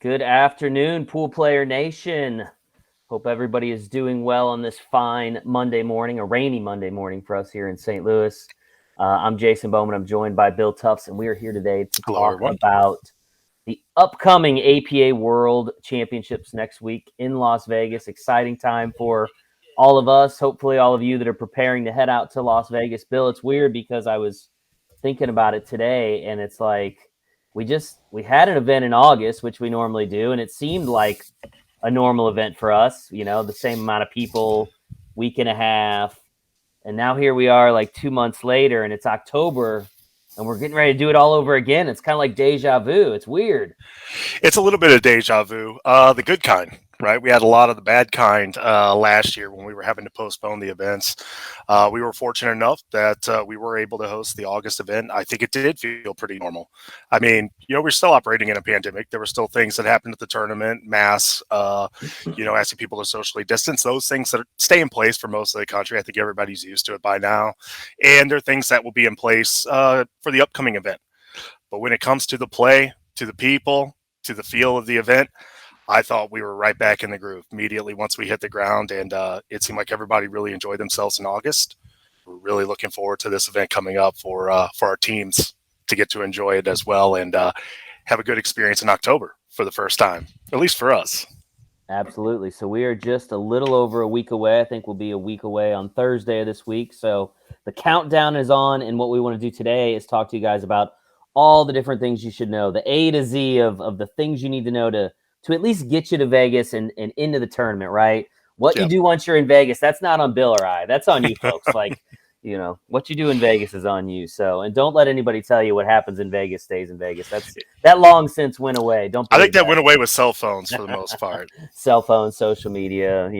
Good afternoon, Pool Player Nation. Hope everybody is doing well on this fine Monday morning, a rainy Monday morning for us here in St. Louis. I'm Jason Bowman. I'm joined by Bill Tufts, and we are here today to Hello, talk everyone. about the upcoming APA World Championships next week in Las Vegas. Exciting time for all of us. Hopefully, all of you that are preparing to head out to Las Vegas. Bill, it's weird because I was thinking about it today, and it's like we had an event in August, which we normally do, and it seemed like a normal event for us. The same amount of people, week and a half, and now here we are, like 2 months later, and it's October, and we're getting ready to do it all over again. It's kind of like deja vu. It's weird. It's a little bit of deja vu, the good kind, right? We had a lot of the bad kind last year when we were having to postpone the events. We were fortunate enough that we were able to host the August event. I think it did feel pretty normal. I mean, we're still operating in a pandemic. There were still things that happened at the tournament, masks, asking people to socially distance, those things that stay in place for most of the country. I think everybody's used to it by now. And there are things that will be in place for the upcoming event. But when it comes to the play, to the people, to the feel of the event, I thought we were right back in the groove immediately once we hit the ground, and it seemed like everybody really enjoyed themselves in August. We're really looking forward to this event coming up for our teams to get to enjoy it as well and have a good experience in October for the first time, at least for us. Absolutely. So we are just a little over a week away. I think we'll be a week away on Thursday of this week. So the countdown is on, and what we want to do today is talk to you guys about all the different things you should know, the A to Z of the things you need to know to at least get you to Vegas and into the tournament, right? What you Yep. do once you're in Vegas, that's not on Bill or I. That's on you folks. Like, what you do in Vegas is on you. So, and don't let anybody tell you what happens in Vegas stays in Vegas. That long since went away. Don't I think believe that that. went away with cell phones for the most part. Cell phones, social media,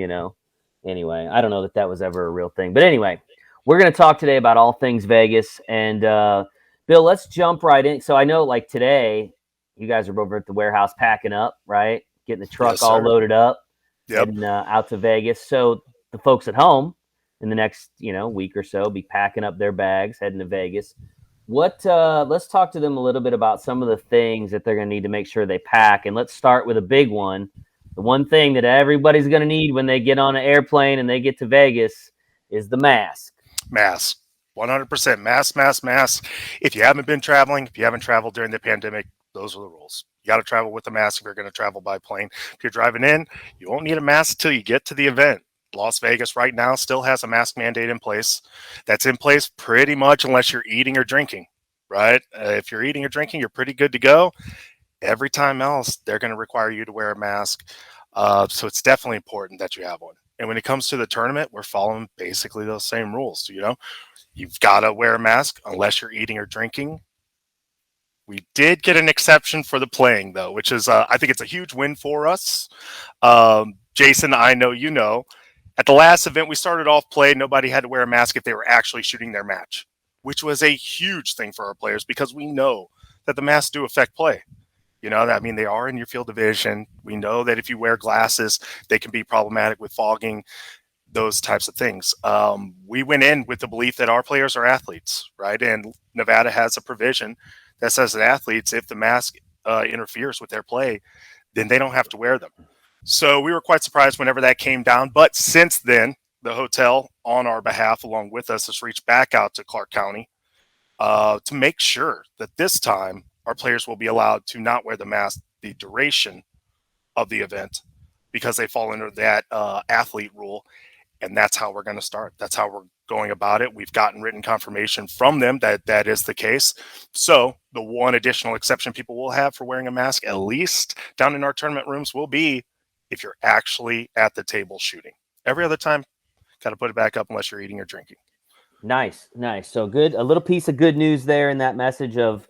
Anyway, I don't know that was ever a real thing. But anyway, we're going to talk today about all things Vegas. And Bill, let's jump right in. So I know like today, you guys are over at the warehouse packing up, right? Getting the truck Yes, all sir. loaded up, Yep. heading out to Vegas. So the folks at home in the next, week or so be packing up their bags, heading to Vegas. Let's talk to them a little bit about some of the things that they're going to need to make sure they pack. And let's start with a big one. The one thing that everybody's going to need when they get on an airplane and they get to Vegas is the mask. Mask. 100% mask, mask, mask. If you haven't been traveling, if you haven't traveled during the pandemic, those are the rules. You got to travel with a mask if you're going to travel by plane. If you're driving in, you won't need a mask until you get to the event. Las Vegas right now still has a mask mandate in place. That's in place pretty much unless you're eating or drinking, right? If you're eating or drinking, you're pretty good to go. Every time else, they're going to require you to wear a mask. So it's definitely important that you have one. And when it comes to the tournament, we're following basically those same rules. You've got to wear a mask unless you're eating or drinking. We did get an exception for the playing, though, which is, I think it's a huge win for us. Jason, I know you know. At the last event, we started off play. Nobody had to wear a mask if they were actually shooting their match, which was a huge thing for our players because we know that the masks do affect play. They are in your field of vision. We know that if you wear glasses, they can be problematic with fogging, those types of things. We went in with the belief that our players are athletes, right? And Nevada has a provision that says that athletes, if the mask interferes with their play, then they don't have to wear them. So we were quite surprised whenever that came down. But since then, the hotel on our behalf, along with us, has reached back out to Clark County to make sure that this time our players will be allowed to not wear the mask the duration of the event because they fall under that athlete rule. And that's how we're going to start. That's how we're going about it. We've gotten written confirmation from them that that is the case. So the one additional exception people will have for wearing a mask, at least down in our tournament rooms, will be if you're actually at the table shooting. Every other time, got to put it back up unless you're eating or drinking. Nice. So good. A little piece of good news there in that message of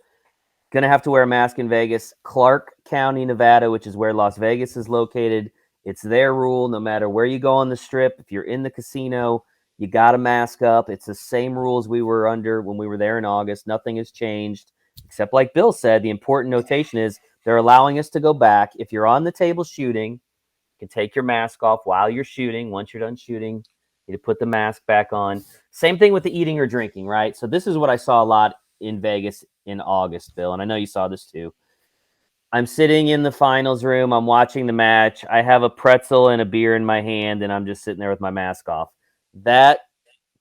going to have to wear a mask in Vegas. Clark County, Nevada, which is where Las Vegas is located. It's their rule. No matter where you go on the strip, if you're in the casino, you got to mask up. It's the same rules we were under when we were there in August. Nothing has changed, except like Bill said, the important notation is they're allowing us to go back. If you're on the table shooting, you can take your mask off while you're shooting. Once you're done shooting, you need to put the mask back on. Same thing with the eating or drinking, right? So this is what I saw a lot in Vegas in August, Bill, and I know you saw this too. I'm sitting in the finals room. I'm watching the match. I have a pretzel and a beer in my hand, and I'm just sitting there with my mask off. That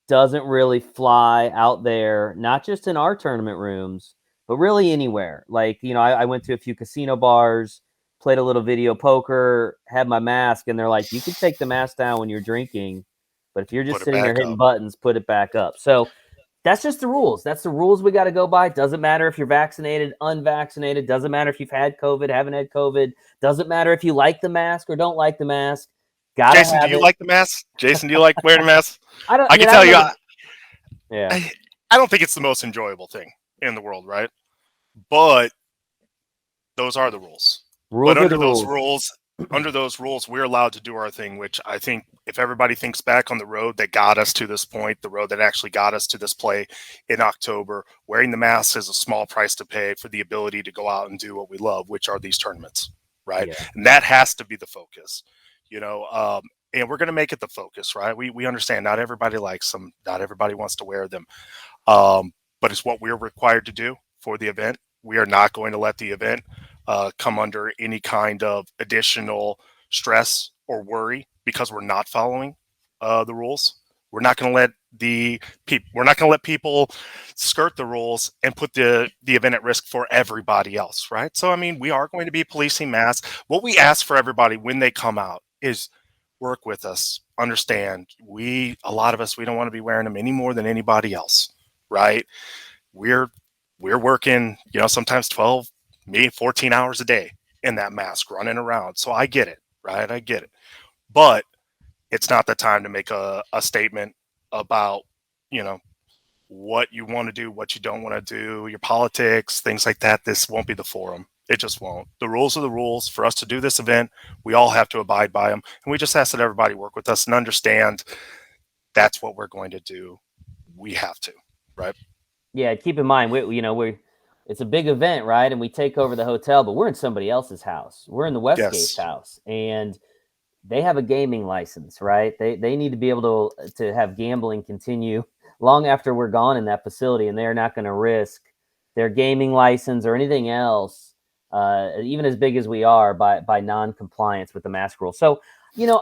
doesn't really fly out there, not just in our tournament rooms, but really anywhere. Like, I went to a few casino bars, played a little video poker, had my mask, and they're like, you can take the mask down when you're drinking, but if you're just Put it sitting there back hitting up. buttons, put it back up. So that's just the rules. That's the rules we got to go by. Doesn't matter if you're vaccinated, unvaccinated. Doesn't matter if you've had COVID, haven't had COVID. Doesn't matter if you like the mask or don't like the mask. Gotta Jason, do have you it. like the mask? Jason, do you like wearing a mask? I don't. I I can mean, I tell don't you, know the. Yeah. I don't think it's the most enjoyable thing in the world, right? But those are the rules. But Rules are the rules. under those rules, we're allowed to do our thing, which I think if everybody thinks back on the road that got us to this point, the road that actually got us to this play in October, wearing the mask is a small price to pay for the ability to go out and do what we love, which are these tournaments, right? Yeah. And that has to be the focus, you know. And we're going to make it the focus, right? We understand not everybody likes them, not everybody wants to wear them, but it's what we're required to do for the event. We are not going to let the event come under any kind of additional stress or worry because we're not following the rules. We're not going to let people skirt the rules and put the event at risk for everybody else, right? So I mean, we are going to be policing masks. What we ask for everybody when they come out is work with us, understand. A lot of us, we don't want to be wearing them any more than anybody else, right? We're working, sometimes 12, maybe 14 hours a day in that mask running around. So I get it, right? I get it. But it's not the time to make a statement about, you know, what you want to do, what you don't want to do, your politics, things like that. This won't be the forum. It just won't. The rules are the rules. For us to do this event, we all have to abide by them. And we just ask that everybody work with us and understand that's what we're going to do. We have to, right? Yeah. Keep in mind, we're it's a big event, right? And we take over the hotel, but we're in somebody else's house. We're in the Westgate's Yes. house, and they have a gaming license, right? They need to be able to have gambling continue long after we're gone in that facility, and they're not going to risk their gaming license or anything else, even as big as we are, by non-compliance with the mask rule. So,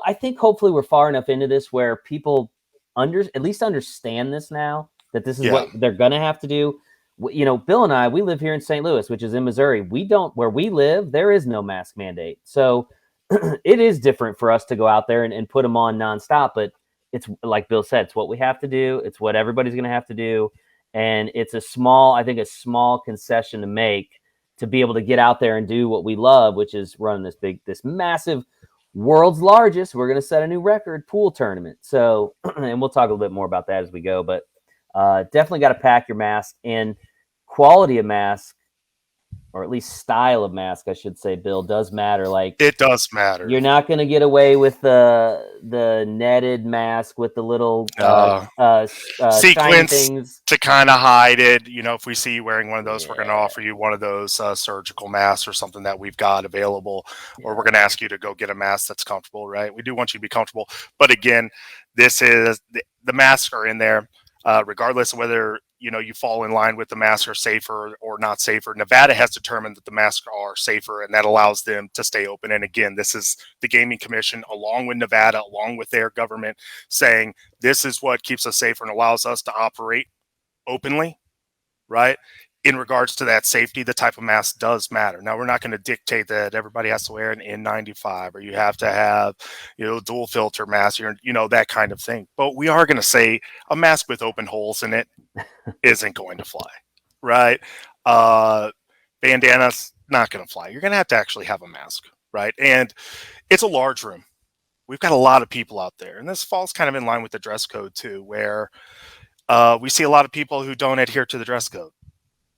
I think hopefully we're far enough into this where people at least understand this now, that this is Yeah. what they're going to have to do. Bill and I, we live here in St. Louis, which is in Missouri. Where we live, there is no mask mandate. So it is different for us to go out there and put them on nonstop, but it's like Bill said, it's what we have to do. It's what everybody's going to have to do. And it's I think a small concession to make to be able to get out there and do what we love, which is run this massive world's largest. We're going to set a new record pool tournament. So, and we'll talk a little bit more about that as we go, but definitely got to pack your mask, and quality of mask, or at least style of mask, I should say, Bill, does matter. Like, It does matter. you're not going to get away with the netted mask with the little shiny Sequence things. to kind of hide it. If we see you wearing one of those, we're going to Yeah, offer you one of those surgical masks or something that we've got available, or we're yeah, going to ask you to go get a mask that's comfortable, right? We do want you to be comfortable. But again, the masks are in there, regardless of whether you fall in line with the masks are safer or not safer. Nevada has determined that the masks are safer, and that allows them to stay open. And again, this is the Gaming Commission, along with Nevada, along with their government, saying this is what keeps us safer and allows us to operate openly, right? In regards to that safety, the type of mask does matter. Now, we're not going to dictate that everybody has to wear an N95 or you have to have, dual filter mask, that kind of thing. But we are going to say a mask with open holes in it isn't going to fly, right? Bandana's not going to fly. You're going to have to actually have a mask, right? And it's a large room. We've got a lot of people out there, and this falls kind of in line with the dress code too, where we see a lot of people who don't adhere to the dress code,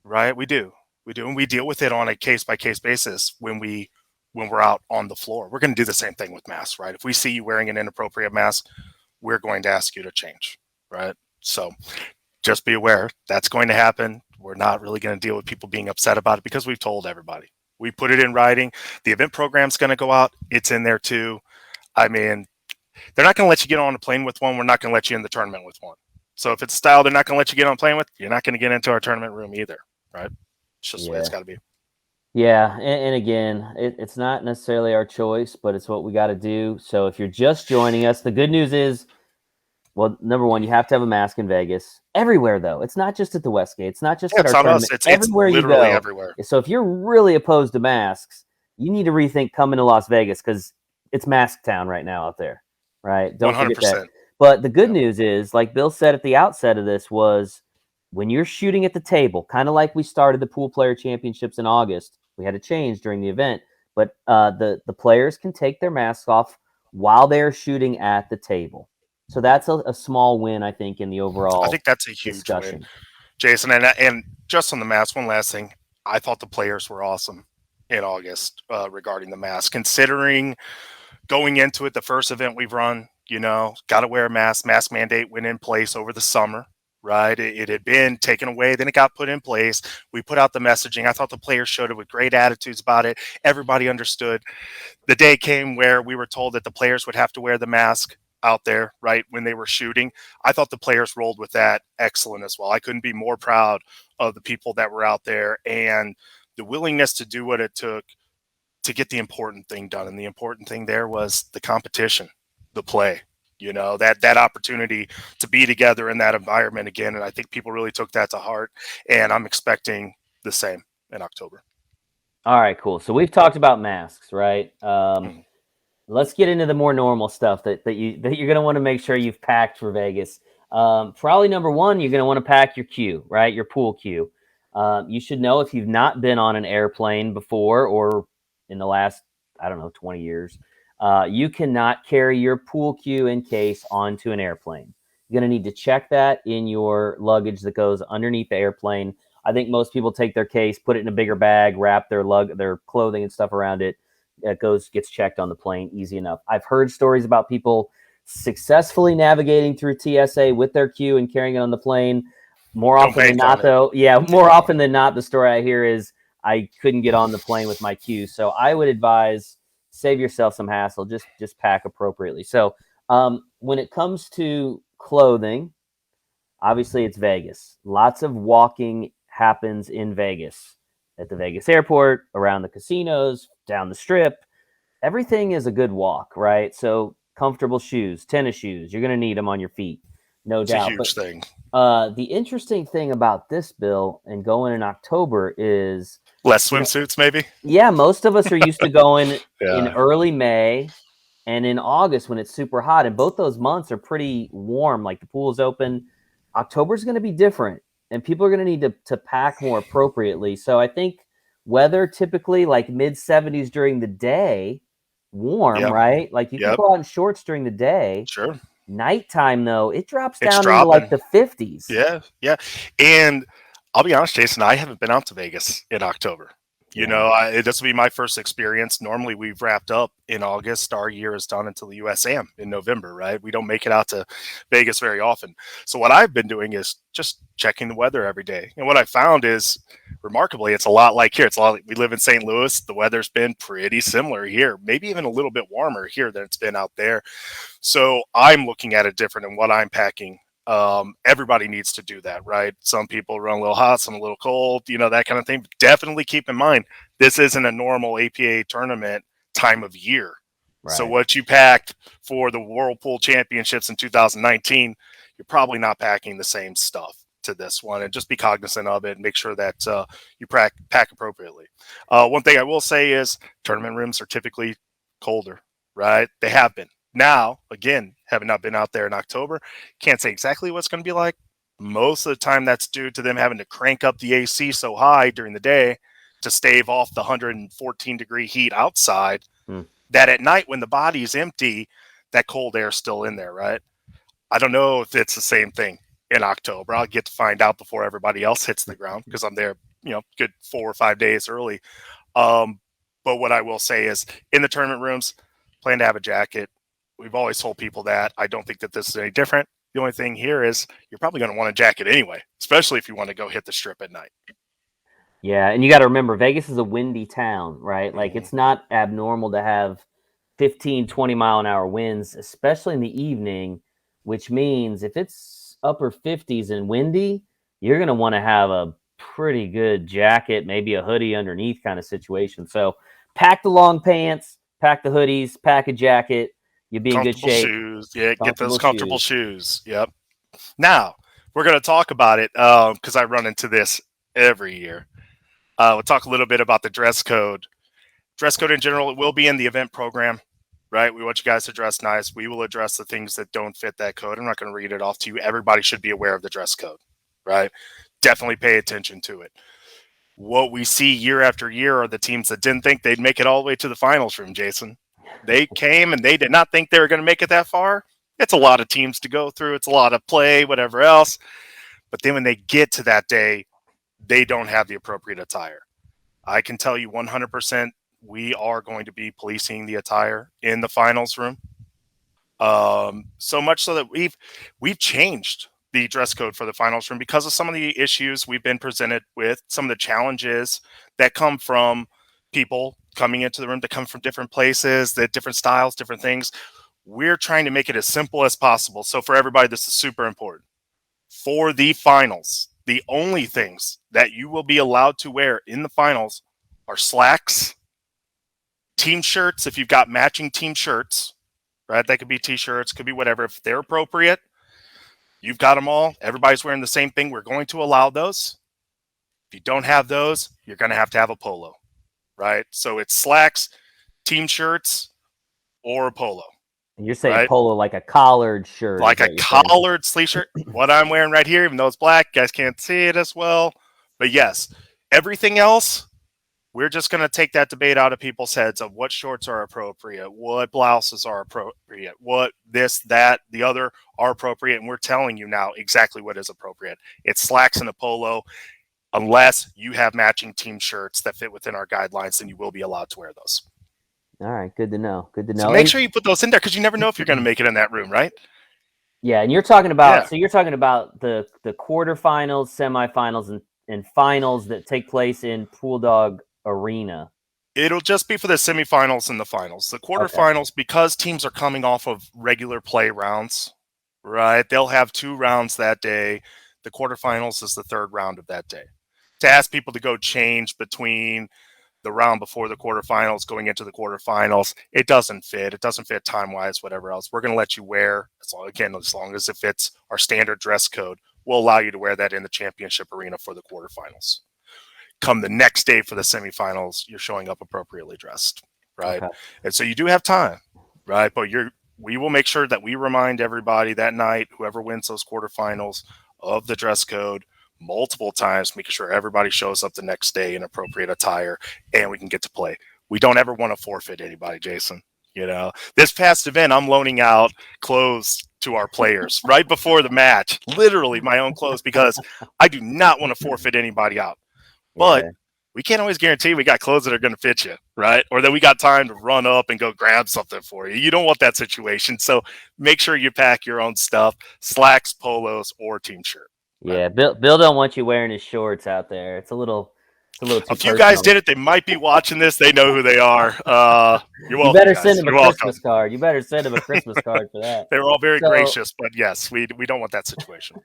right? We do, and we deal with it on a case by case basis when we're out on the floor. We're going to do the same thing with masks, right? If we see you wearing an inappropriate mask, we're going to ask you to change, right? So just be aware that's going to happen. We're not really going to deal with people being upset about it because we've told everybody. We put it in writing. The event program's going to go out. It's in there too. I mean, they're not going to let you get on a plane with one. We're not going to let you in the tournament with one. So if it's a style they're not going to let you get on a plane with, you're not going to get into our tournament room either, right? It's just the way it's yeah. got to be. Yeah, and again, it's not necessarily our choice, but it's what we got to do. So if you're just joining us, the good news is, well, number one, you have to have a mask in Vegas. Everywhere, though. It's not just at the Westgate. It's not just Yeah, at it's our not us. tournament. It's Everywhere you literally go. everywhere. So if you're really opposed to masks, you need to rethink coming to Las Vegas because it's mask town right now out there, right? One Don't hundred forget that. percent. But the good Yeah. news is, like Bill said at the outset of this, was when you're shooting at the table, kind of like we started the pool player championships in August, we had a change during the event, but the players can take their masks off while they're shooting at the table. So that's a small win, I think, in the I overall think that's a huge win, discussion. Jason. And just on the mask, one last thing. I thought the players were awesome in August regarding the mask. Considering going into it, the first event we've run, got to wear a mask. Mask mandate went in place over the summer, right? It had been taken away, then it got put in place. We put out the messaging. I thought the players showed it with great attitudes about it. Everybody understood. The day came where we were told that the players would have to wear the mask out there, right, when they were shooting. I thought the players rolled with that excellent as well. I couldn't be more proud of the people that were out there and the willingness to do what it took to get the important thing done. And the important thing there was the competition, the play, that opportunity to be together in that environment again. And I think people really took that to heart. And I'm expecting the same in October. All right, cool. So we've talked about masks, right? Mhm. Let's get into the more normal stuff that you're gonna want to make sure you've packed for Vegas. Probably number one, you're gonna want to pack your cue, right? Your pool cue. You should know if you've not been on an airplane before or in the last, I don't know, 20 years, you cannot carry your pool cue in case onto an airplane. You're gonna need to check that in your luggage that goes underneath the airplane. I think most people take their case, put it in a bigger bag, wrap their clothing and stuff around it. It gets checked on the plane, easy enough. I've heard stories about people successfully navigating through TSA with their queue and carrying it on the plane. More Don't often than bank on not, it. though, yeah, more Yeah. often than not, the story I hear is I couldn't get on the plane with my queue. So I would advise save yourself some hassle. Just pack appropriately. So when it comes to clothing, obviously it's Vegas. Lots of walking happens in Vegas, at the Vegas airport, around the casinos, down the strip. Everything is a good walk, right? So comfortable shoes, tennis shoes, you're going to need them on your feet, no It's a doubt. But huge thing. the interesting thing about this, Bill, and going in October is, Less you know, swimsuits, maybe. yeah, most of us are used to going in Yeah. early May and in August when it's super hot. And both those months are pretty warm. Like the pool is open. October is going to be different, and people are going to need to pack more appropriately. So I think weather typically like mid 70s during the day, warm, Yep. right? Like you can Yep. go out in shorts during the day. Sure. Nighttime, though, it drops It's down into like dropping. the 50s. Yeah. Yeah. And I'll be honest, Jason, I haven't been out to Vegas in October. Yeah. This will be my first experience. Normally, we've wrapped up in August. Our year is done until the USAM in November, right? We don't make it out to Vegas very often. So, what I've been doing is just checking the weather every day. And what I found is, remarkably, it's a lot like here. It's a lot like we live in St. Louis. The weather's been pretty similar here, maybe even a little bit warmer here than it's been out there. So I'm looking at it different in what I'm packing. Everybody needs to do that, right? Some people run a little hot, some a little cold, that kind of thing. But definitely keep in mind, this isn't a normal APA tournament time of year. So Right. what you packed for the Whirlpool Championships in 2019, you're probably not packing the same stuff to this one, and just be cognizant of it and make sure that you pack appropriately. One thing I will say is tournament rooms are typically colder, right? They have been. Now, again, having not been out there in October, can't say exactly what's going to be like. Most of the time, that's due to them having to crank up the AC so high during the day to stave off the 114-degree heat outside, Hmm. that at night when the body is empty, that cold air is still in there, right? I don't know if it's the same thing in October. I'll get to find out before everybody else hits the ground because I'm there, good 4 or 5 days early. Um, but what I will say is in the tournament rooms, plan to have a jacket. We've always told people that. I don't think that this is any different. The only thing here is you're probably going to want a jacket anyway, especially if you want to go hit the strip at night. Yeah, and you got to remember Vegas is a windy town, right? Like Mhm. it's not abnormal to have 15, 20 mile an hour winds, especially in the evening, which means if it's upper 50s and windy, you're going to want to have a pretty good jacket, maybe a hoodie underneath kind of situation. So pack the long pants, pack the hoodies, pack a jacket. You'll be in good Comfortable shape. shoes. Yeah, get those Comfortable comfortable shoes. shoes. Yep. Now, we're going to talk about it because I run into this every year. We'll talk a little bit about the dress code. Dress code in general, it will be in the event program, right? We want you guys to dress nice. We will address the things that don't fit that code. I'm not going to read it off to you. Everybody should be aware of the dress code, right? Definitely pay attention to it. What we see year after year are the teams that didn't think they'd make it all the way to the finals room, Jason. They came and they did not think they were going to make it that far. It's a lot of teams to go through. It's a lot of play, whatever else. But then when they get to that day, they don't have the appropriate attire. I can tell you 100% we are going to be policing the attire in the finals room. So much so that we've changed the dress code for the finals room because of some of the issues we've been presented with, some of the challenges that come from people coming into the room that come from different places, that different styles, different things. We're trying to make it as simple as possible. So for everybody, this is super important. For the finals, the only things that you will be allowed to wear in the finals are slacks, team shirts, if you've got matching team shirts, right? That could be t-shirts, could be whatever. If they're appropriate, you've got them all. Everybody's wearing the same thing. We're going to allow those. If you don't have those, you're going to have a polo, right? So it's slacks, team shirts, or a polo. And you're saying right? polo like a collared shirt. Like a collared sleeve shirt. What I'm wearing right here, even though it's black, you guys can't see it as well. But yes, everything else, we're just going to take that debate out of people's heads of what shorts are appropriate, what blouses are appropriate, what this, that, the other are appropriate. And we're telling you now exactly what is appropriate. It's slacks and a polo. Unless you have matching team shirts that fit within our guidelines, then you will be allowed to wear those. All right, good to know. Good to know. So make sure you put those in there because you never know if you're going to make it in that room, right? Yeah, and you're talking about so you're talking about the quarterfinals, semifinals, and finals that take place in Pool Dog Arena. It'll just be for the semifinals and the finals. The quarterfinals, because teams are coming off of regular play rounds, right? They'll have 2 rounds that day. The quarterfinals is the 3rd round of that day. To ask people to go change between the round before the quarterfinals going into the quarterfinals, it doesn't fit. It doesn't fit time-wise, whatever else. We're going to let you wear, as long as it fits our standard dress code, we'll allow you to wear that in the championship arena for the quarterfinals. Come the next day for the semifinals, you're showing up appropriately dressed, right? Okay. And so you do have time, right? But we will make sure that we remind everybody that night, whoever wins those quarterfinals, of the dress code multiple times, making sure everybody shows up the next day in appropriate attire and we can get to play. We don't ever want to forfeit anybody, Jason. You know, this past event, I'm loaning out clothes to our players right before the match, literally my own clothes, because I do not want to forfeit anybody out. But we can't always guarantee we got clothes that are going to fit you, right? Or that we got time to run up and go grab something for you. You don't want that situation. So make sure you pack your own stuff, slacks, polos, or team shirt. Right? Yeah, Bill don't want you wearing his shorts out there. It's a little too a few guys did it. They might be watching this. They know who they are. You're welcome. You better send him a Christmas card. You better send him a Christmas card for that. They were all very gracious, but yes, we don't want that situation.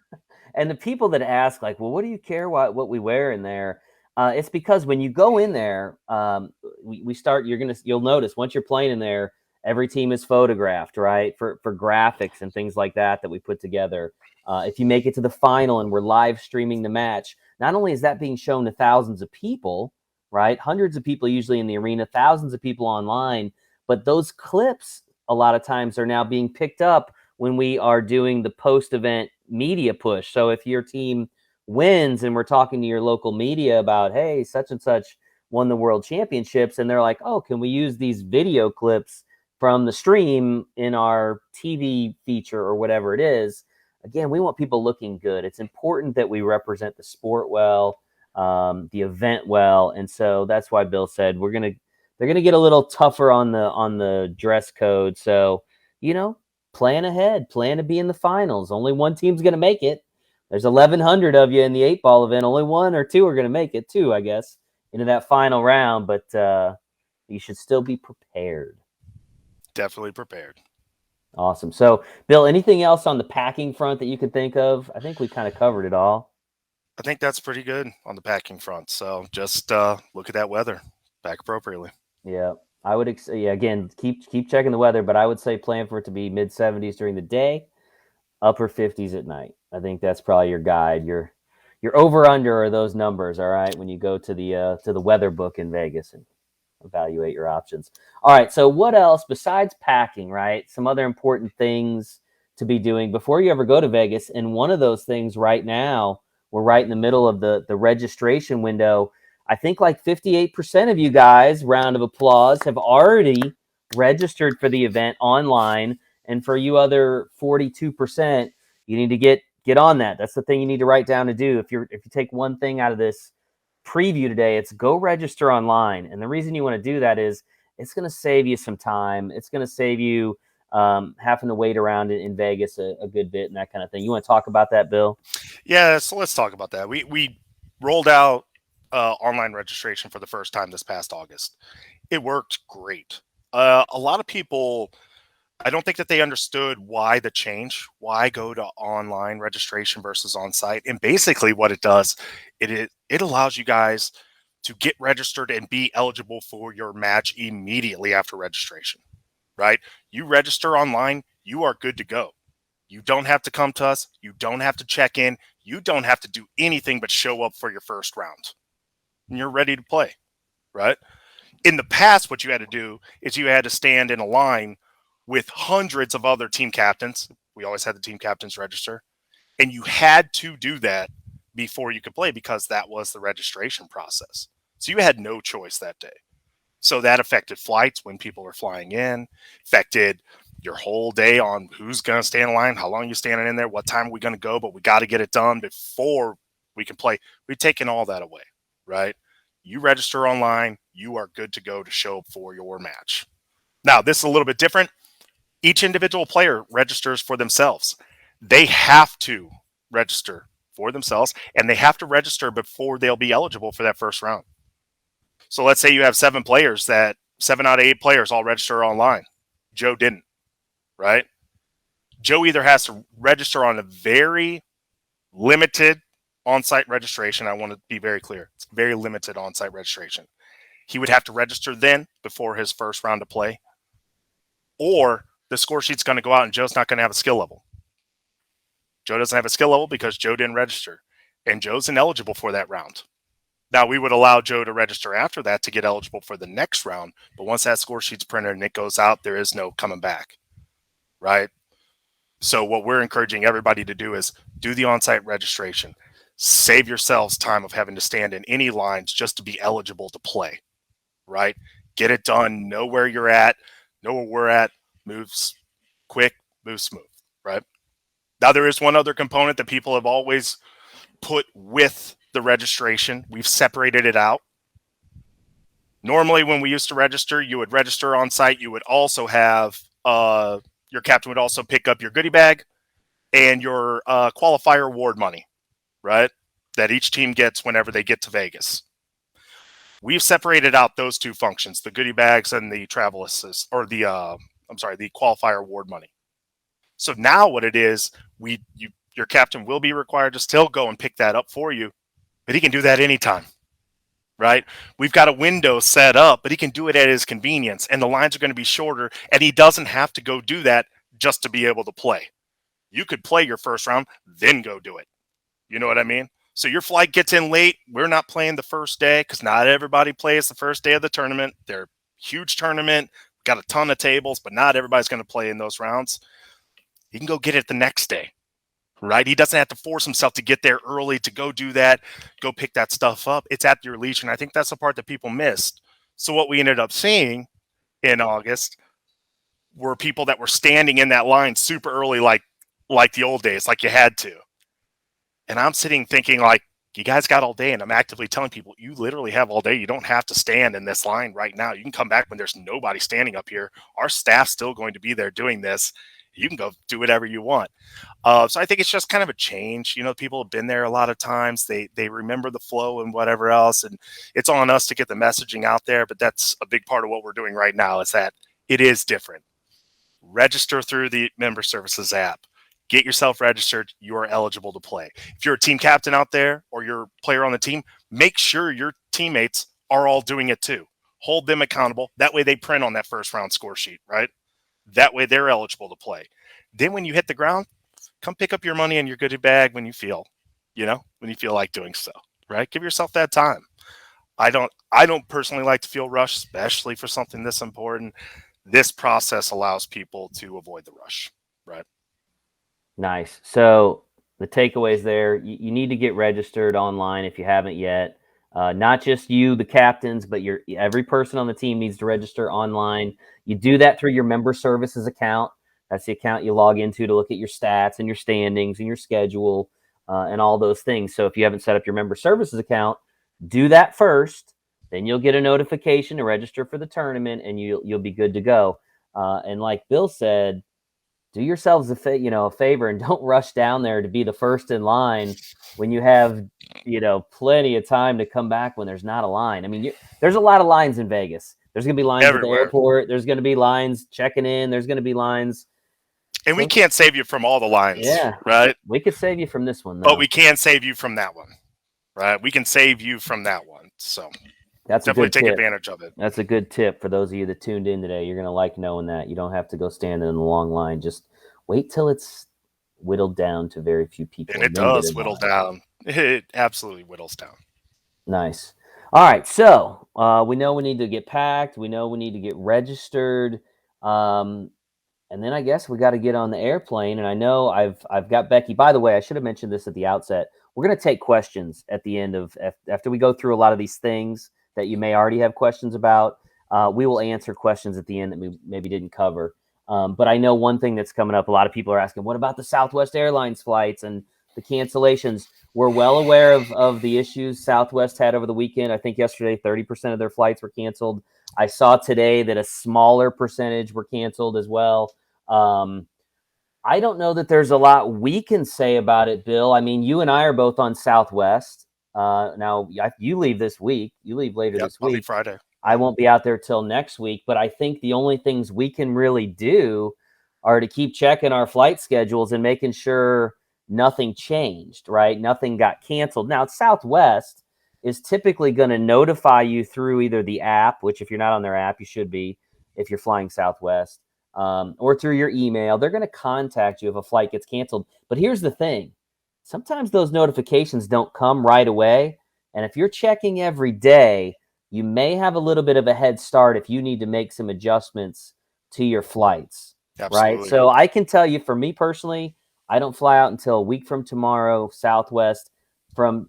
And the people that ask, like, well, what do you care what we wear in there? It's because when you go in there, we start. You'll notice once you're playing in there, every team is photographed, right? For graphics and things like that we put together. If you make it to the final and we're live streaming the match, not only is that being shown to thousands of people, right? Hundreds of people usually in the arena, thousands of people online, but those clips a lot of times are now being picked up when we are doing the post-event media push. So if your team wins and we're talking to your local media about, hey, such and such won the world championships, and they're like, oh, can we use these video clips from the stream in our TV feature or whatever it is? Again, we want people looking good. It's important that we represent the sport well, the event well, and so that's why Bill said they're gonna get a little tougher on the dress code. So, plan ahead, plan to be in the finals. Only one team's gonna make it. There's 1,100 of you in the 8-ball event. Only 1 or 2 are gonna make it, 2, I guess, into that final round. But you should still be prepared. Definitely prepared. Awesome. So, Bill, anything else on the packing front that you could think of? I think we kind of covered it all. I think that's pretty good on the packing front. So just look at that weather, pack appropriately. Yeah, I would. Yeah, again, keep checking the weather, but I would say plan for it to be mid 70s during the day, upper 50s at night. I think that's probably your guide. Your over under are those numbers. All right, when you go to the weather book in Vegas and evaluate your options. All right, so what else besides packing? Right, some other important things to be doing before you ever go to Vegas. And one of those things right now, we're right in the middle of the registration window. I think like 58% of you guys, round of applause, have already registered for the event online. And for you other 42%, you need to get on that. That's the thing you need to write down to do. If you take one thing out of this preview today, it's go register online. And the reason you want to do that is it's going to save you some time. It's going to save you having to wait around in Vegas a good bit and that kind of thing. You want to talk about that, Bill? Yeah, so let's talk about that. We rolled out online registration for the first time this past August. It worked great. A lot of people, I don't think that they understood why the change, why go to online registration versus on site. And basically, what it does, it allows you guys to get registered and be eligible for your match immediately after registration. Right? You register online, you are good to go. You don't have to come to us. You don't have to check in. You don't have to do anything but show up for your first round. And you're ready to play, right? In the past, what you had to do is you had to stand in a line with hundreds of other team captains. We always had the team captains register. And you had to do that before you could play because that was the registration process. So you had no choice that day. So that affected flights when people were flying in, affected your whole day on who's going to stand in line, how long you're standing in there, what time are we going to go, but we got to get it done before we can play. We've taken all that away, right? You register online, you are good to go to show up for your match. Now, this is a little bit different. Each individual player registers for themselves. They have to register for themselves, and they have to register before they'll be eligible for that first round. So let's say you have 7 out of 8 players all register online. Joe didn't, right? Joe either has to register on a very limited on-site registration. I want to be very clear. It's very limited on-site registration. He would have to register then before his first round of play, or the score sheet's going to go out and Joe's not going to have a skill level. Joe doesn't have a skill level because Joe didn't register, and Joe's ineligible for that round. Now, we would allow Joe to register after that to get eligible for the next round, but once that score sheet's printed and it goes out, there is no coming back, right? So what we're encouraging everybody to do is do the on-site registration. Save yourselves time of having to stand in any lines just to be eligible to play, right? Get it done, know where you're at, know where we're at, moves quick, move smooth, right? Now, there is one other component that people have always put with the registration. We've separated it out. Normally, when we used to register, you would register on site. You would also have your captain would also pick up your goodie bag and your qualifier award money, right? That each team gets whenever they get to Vegas. We've separated out those two functions, the goodie bags and the travel assist, or the qualifier award money. So now what it is, your captain will be required to still go and pick that up for you, but he can do that anytime, right? We've got a window set up, but he can do it at his convenience, and the lines are going to be shorter, and he doesn't have to go do that just to be able to play. You could play your first round, then go do it. You know what I mean? So your flight gets in late. We're not playing the first day because not everybody plays the first day of the tournament. They're a huge tournament, got a ton of tables, but not everybody's going to play in those rounds. He can go get it the next day, right? He doesn't have to force himself to get there early to go do that, go pick that stuff up. It's at your leisure, and I think that's the part that people missed. So what we ended up seeing in August were people that were standing in that line super early, like the old days, like you had to. And I'm sitting thinking, like, you guys got all day, and I'm actively telling people, you literally have all day. You don't have to stand in this line right now. You can come back when there's nobody standing up here. Our staff's still going to be there doing this. You can go do whatever you want. So I think it's just kind of a change. You know, people have been there a lot of times. They remember the flow and whatever else, and it's on us to get the messaging out there. But that's a big part of what we're doing right now is that it is different. Register through the member services app. get yourself registered. You are eligible to play. If you're a team captain out there or you're a player on the team, make sure your teammates are all doing it too. Hold them accountable. That way they print on that first round score sheet, right? That way they're eligible to play. Then when you hit the ground, come pick up your money and your goodie bag when you feel like doing so, right? Give yourself that time. I don't personally like to feel rushed, especially for something this important. This process allows people to avoid the rush, right? Nice. So the takeaways there, you need to get registered online if you haven't yet. Not just you, the captains, but every person on the team needs to register online. You do that through your member services account. That's the account you log into to look at your stats and your standings and your schedule and all those things. So if you haven't set up your member services account, do that first. Then you'll get a notification to register for the tournament, and you'll be good to go. And like Bill said, do yourselves a favor and don't rush down there to be the first in line when you have plenty of time to come back when there's not a line. I mean, there's a lot of lines in Vegas. There's going to be lines Everywhere. at the airport. There's going to be lines checking in. There's going to be lines. And we can't save you from all the lines, right? We could save you from this one, though. But we can save you from that one, right? We can save you from that one. So that's definitely take advantage of it. That's a good tip for those of you that tuned in today. You're going to like knowing that. You don't have to go stand in the long line. Just wait till it's whittled down to very few people. And it does whittle down. It absolutely whittles down. Nice. All right. So we know we need to get packed. We know we need to get registered. And then I guess we got to get on the airplane. And I know I've got Becky. By the way, I should have mentioned this at the outset. We're going to take questions at the end after we go through a lot of these things that you may already have questions about. We will answer questions at the end that we maybe didn't cover. But I know one thing that's coming up. A lot of people are asking, what about the Southwest Airlines flights and the cancellations? We're well aware of the issues Southwest had over the weekend. I think yesterday, 30% of their flights were canceled. I saw today that a smaller percentage were canceled as well. I don't know that there's a lot we can say about it, Bill. I mean, you and I are both on Southwest. Now, you leave this week. You leave later this week. I'll leave Friday. I won't be out there till next week. But I think the only things we can really do are to keep checking our flight schedules and making sure nothing changed, right? Nothing got canceled. Now, Southwest is typically going to notify you through either the app, which if you're not on their app, you should be if you're flying Southwest, or through your email. They're going to contact you if a flight gets canceled. But here's the thing. Sometimes those notifications don't come right away. And if you're checking every day, you may have a little bit of a head start if you need to make some adjustments to your flights. Absolutely. Right? So I can tell you, for me personally, I don't fly out until a week from tomorrow, Southwest. From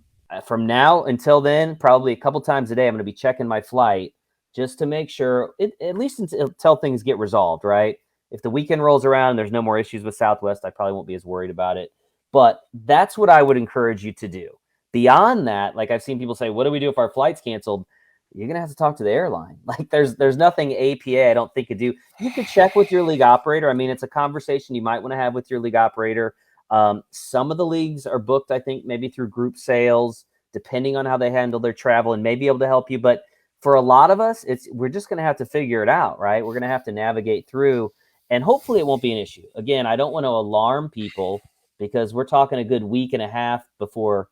now until then, probably a couple times a day, I'm going to be checking my flight just to make sure, at least until things get resolved, right? If the weekend rolls around and there's no more issues with Southwest, I probably won't be as worried about it. But that's what I would encourage you to do. Beyond that, like I've seen people say, what do we do if our flight's canceled? You're going to have to talk to the airline. Like there's nothing APA I don't think could do. You could check with your league operator. I mean, it's a conversation you might want to have with your league operator. Some of the leagues are booked, I think, maybe through group sales, depending on how they handle their travel, and may be able to help you. But for a lot of us, we're just going to have to figure it out, right? We're going to have to navigate through, and hopefully it won't be an issue. Again, I don't want to alarm people because we're talking a good week and a half before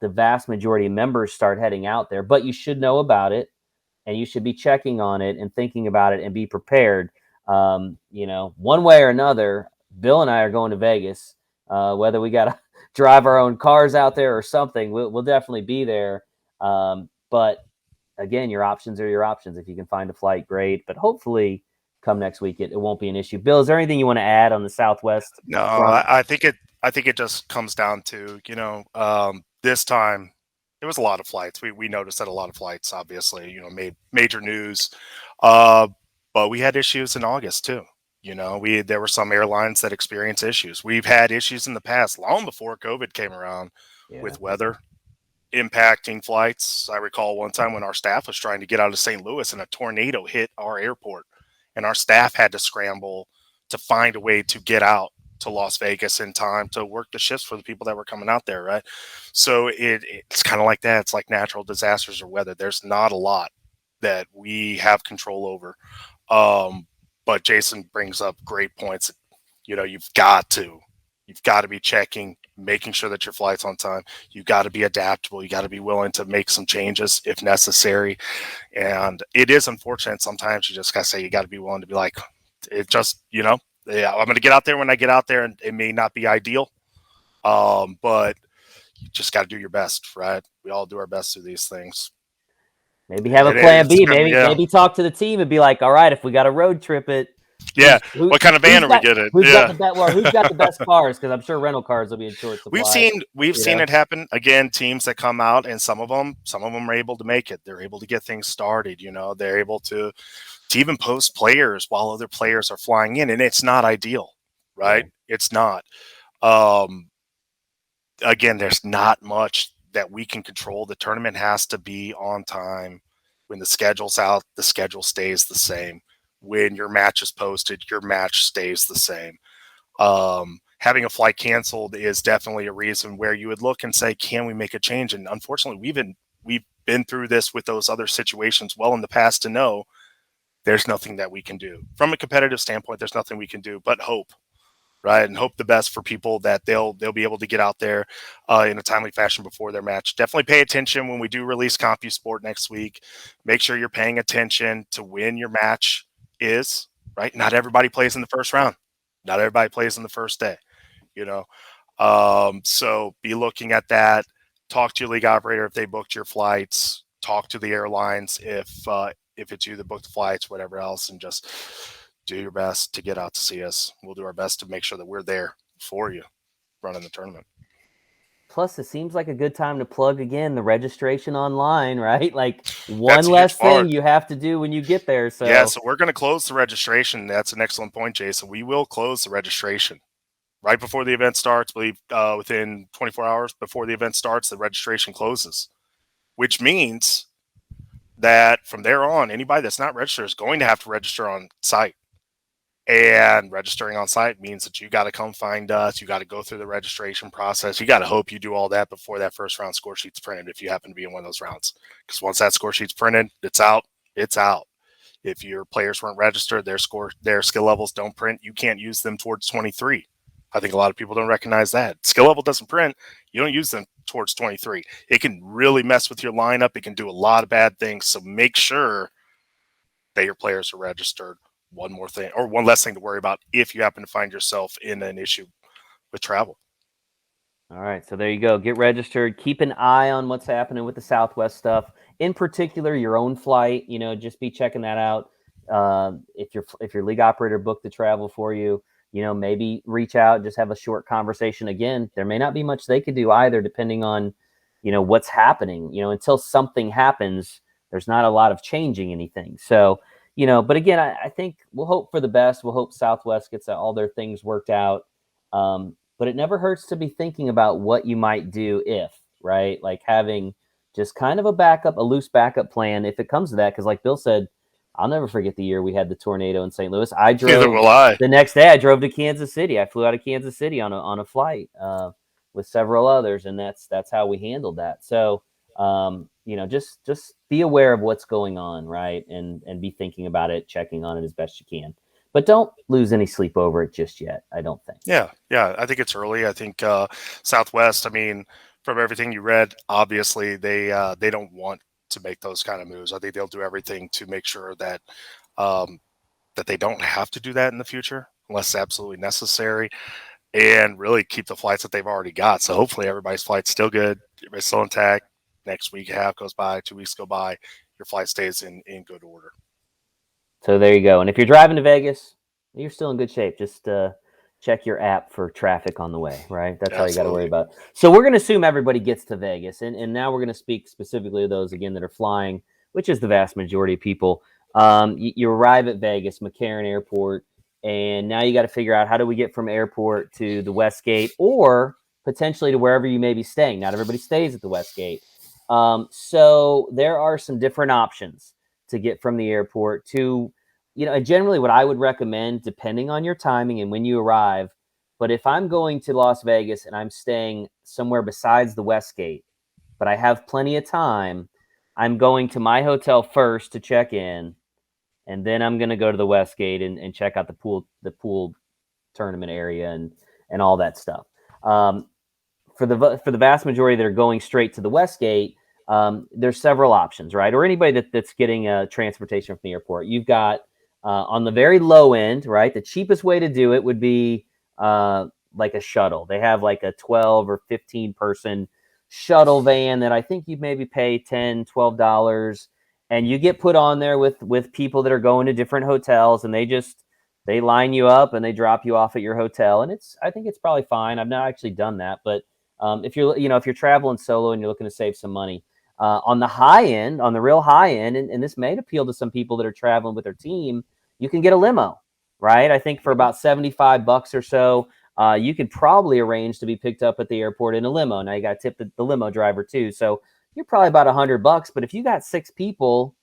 the vast majority of members start heading out there, but you should know about it and you should be checking on it and thinking about it and be prepared. One way or another, Bill and I are going to Vegas, whether we got to drive our own cars out there or something, we'll definitely be there. But again, your options are your options. If you can find a flight, great, but hopefully come next week, it won't be an issue. Bill, is there anything you want to add on the Southwest? No, I think it just comes down to, this time there was a lot of flights. We noticed that a lot of flights, obviously, made major news. But we had issues in August too. There were some airlines that experienced issues. We've had issues in the past, long before COVID came around, with weather impacting flights. I recall one time when our staff was trying to get out of St. Louis and a tornado hit our airport, and our staff had to scramble to find a way to get out to Las Vegas in time to work the shifts for the people that were coming out there, right? So it's kind of like that. It's like natural disasters or weather. There's not a lot that we have control over. But Jason brings up great points. You've got to You've got to be checking, making sure that your flight's on time. You've got to be adaptable. You got to be willing to make some changes if necessary. And it is unfortunate. Sometimes you just got to say, you got to be willing to be like, it just, yeah, I'm going to get out there when I get out there, and it may not be ideal. But you just got to do your best, right? We all do our best through these things. Maybe have a plan B. Yeah. Maybe talk to the team and be like, all right, if we got to road trip it, what kind of van are we getting? Who's got the best cars? Because I'm sure rental cars will be in short supply. We've seen it happen again. Teams that come out, and some of them are able to make it. They're able to get things started. They're able to even post players while other players are flying in, and it's not ideal, right? Yeah. It's not. Again, there's not much that we can control. The tournament has to be on time. When the schedule's out, the schedule stays the same. When your match is posted, your match stays the same. Having a flight canceled is definitely a reason where you would look and say, can we make a change? And unfortunately, we've been through this with those other situations well in the past to know there's nothing that we can do. From a competitive standpoint, there's nothing we can do but hope, right? And hope the best for people that they'll be able to get out there in a timely fashion before their match. Definitely pay attention when we do release CompuSport next week. Make sure you're paying attention to when your match is, right? Not everybody plays in the first round. Not everybody plays in the first day, so be looking at that. Talk to your league operator if they booked your flights. Talk to the airlines if it's you that booked the flights, whatever else, and just do your best to get out to see us. We'll do our best to make sure that we're there for you running the tournament. Plus, it seems like a good time to plug again the registration online, right? Like one less thing you have to do when you get there. So yeah, so we're going to close the registration. That's an excellent point, Jason. We will close the registration right before the event starts. I believe within 24 hours before the event starts, the registration closes, which means that from there on, anybody that's not registered is going to have to register on site. And registering on site means that you got to come find us. You got to go through the registration process. You got to hope you do all that before that first round score sheet's printed if you happen to be in one of those rounds. Because once that score sheet's printed, it's out. It's out. If your players weren't registered, their skill levels don't print, you can't use them towards 23. I think a lot of people don't recognize that. Skill level doesn't print, you don't use them towards 23. It can really mess with your lineup. It can do a lot of bad things. So make sure that your players are registered. One more thing, or one less thing to worry about if you happen to find yourself in an issue with travel. All right, so there you go. Get registered. Keep an eye on what's happening with the Southwest stuff. In particular, your own flight. Just be checking that out. If your league operator booked the travel for you, maybe reach out, just have a short conversation. Again, there may not be much they could do either, depending on, what's happening. Until something happens, there's not a lot of changing anything. So. But again, I think we'll hope for the best. We'll hope Southwest gets all their things worked out. But it never hurts to be thinking about what you might do if, right? Like having just kind of a loose backup plan if it comes to that. Because like Bill said, I'll never forget the year we had the tornado in St. Louis. The next day I drove to Kansas City. I flew out of Kansas City on a flight with several others, and that's how we handled that. So. Just be aware of what's going on, right? And be thinking about it, checking on it as best you can. But don't lose any sleep over it just yet, I don't think. Yeah. I think it's early. I think Southwest, from everything you read, obviously they don't want to make those kind of moves. I think they'll do everything to make sure that that they don't have to do that in the future unless absolutely necessary, and really keep the flights that they've already got. So hopefully everybody's flight's still good, everybody's still intact. Next week, a half goes by, 2 weeks go by, your flight stays in good order. So there you go. And if you're driving to Vegas, you're still in good shape. Just check your app for traffic on the way, right? That's all you got to worry about. So we're going to assume everybody gets to Vegas. And now we're going to speak specifically to those, again, that are flying, which is the vast majority of people. You arrive at Vegas, McCarran Airport, and now you got to figure out how do we get from airport to the Westgate or potentially to wherever you may be staying. Not everybody stays at the Westgate. So there are some different options to get from the airport to, generally what I would recommend, depending on your timing and when you arrive. But if I'm going to Las Vegas and I'm staying somewhere besides the Westgate, but I have plenty of time, I'm going to my hotel first to check in, and then I'm going to go to the Westgate and check out the pool tournament area and all that stuff. Um, for the vast majority that are going straight to the Westgate, there's several options, right? Or anybody that's getting transportation from the airport. You've got on the very low end, right? The cheapest way to do it would be like a shuttle. They have like a 12 or 15 person shuttle van that I think you maybe pay $10, $12, and you get put on there with people that are going to different hotels, and they line you up and they drop you off at your hotel, and I think it's probably fine. I've not actually done that, but if you're traveling solo and you're looking to save some money, on the high end, on the real high end, and this may appeal to some people that are traveling with their team, you can get a limo, right? I think for about $75 or so, you could probably arrange to be picked up at the airport in a limo. Now you got to tip the limo driver too, so you're probably about $100. But if you got 6 people,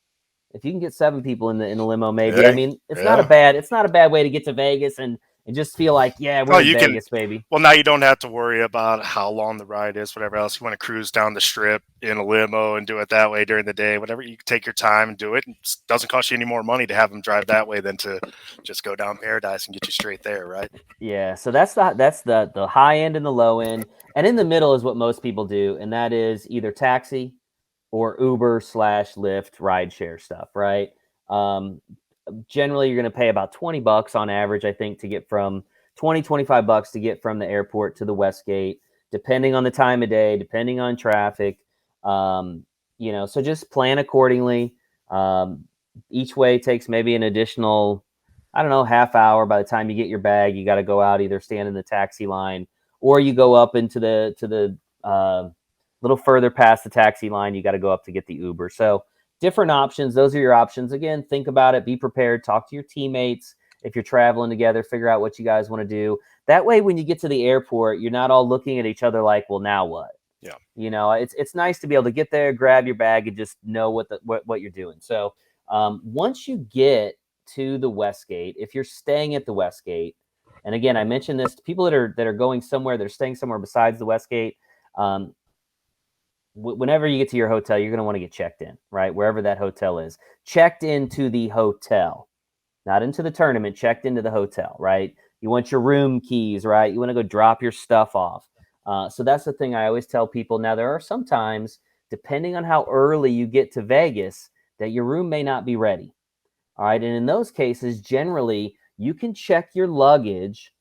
if you can get 7 people in the limo, maybe. I Hey, mean, yeah. it's not a bad way to get to Vegas and just feel like, yeah, Oh, we're in you can. Vegas, baby. Well, now you don't have to worry about how long the ride is, whatever else. You want to cruise down the strip in a limo and do it that way during the day, whatever. You can take your time and do it. It doesn't cost you any more money to have them drive that way than to just go down Paradise and get you straight there, right? Yeah, so that's the high end and the low end, and in the middle is what most people do, and that is either taxi or Uber slash Lyft rideshare stuff, right? Um, Generally, you're going to pay about $20 on average, I think, to get from 25 bucks to get from the airport to the Westgate, depending on the time of day, depending on traffic. Um, so just plan accordingly. Um, each way takes maybe an additional, I don't know, half hour. By the time you get your bag, you got to go out, either stand in the taxi line or you go up into the little further past the taxi line. You got to go up to get the Uber. So different options. Those are your options. Again, think about it, be prepared, talk to your teammates. If you're traveling together, figure out what you guys want to do. That way, when you get to the airport, you're not all looking at each other like, well, now what? Yeah. It's nice to be able to get there, grab your bag, and just know what you're doing. So once you get to the Westgate, if you're staying at the Westgate, and again, I mentioned this to people that are going somewhere, they're staying somewhere besides the Westgate. Um, Whenever you get to your hotel, you're going to want to get checked in, right? Wherever that hotel is, checked into the hotel, not into the tournament, checked into the hotel, right? You want your room keys, right? You want to go drop your stuff off. So that's the thing I always tell people. Now, there are some times, depending on how early you get to Vegas, that your room may not be ready. All right. And in those cases, generally, you can check your luggage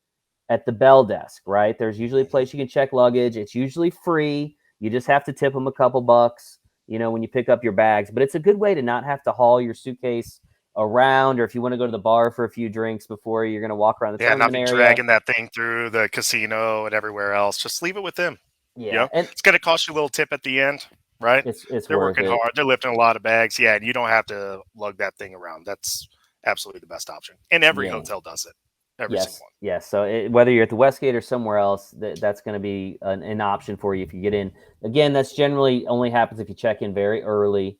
at the bell desk, right? There's usually a place you can check luggage. It's usually free. You just have to tip them a couple bucks, when you pick up your bags. But it's a good way to not have to haul your suitcase around, or if you want to go to the bar for a few drinks before you're going to walk around the Yeah, not tournament be area. dragging that thing through the casino and everywhere else. Just leave it with them. Yeah, and It's going to cost you a little tip at the end, right? it's They're worth working it. hard. They're lifting a lot of bags. Yeah, and you don't have to lug that thing around. That's absolutely the best option. And every Yeah. hotel does it. Every single Yes, one. yes. So whether you're at the Westgate or somewhere else, that's going to be an option for you if you get in. Again, that's generally only happens if you check in very early.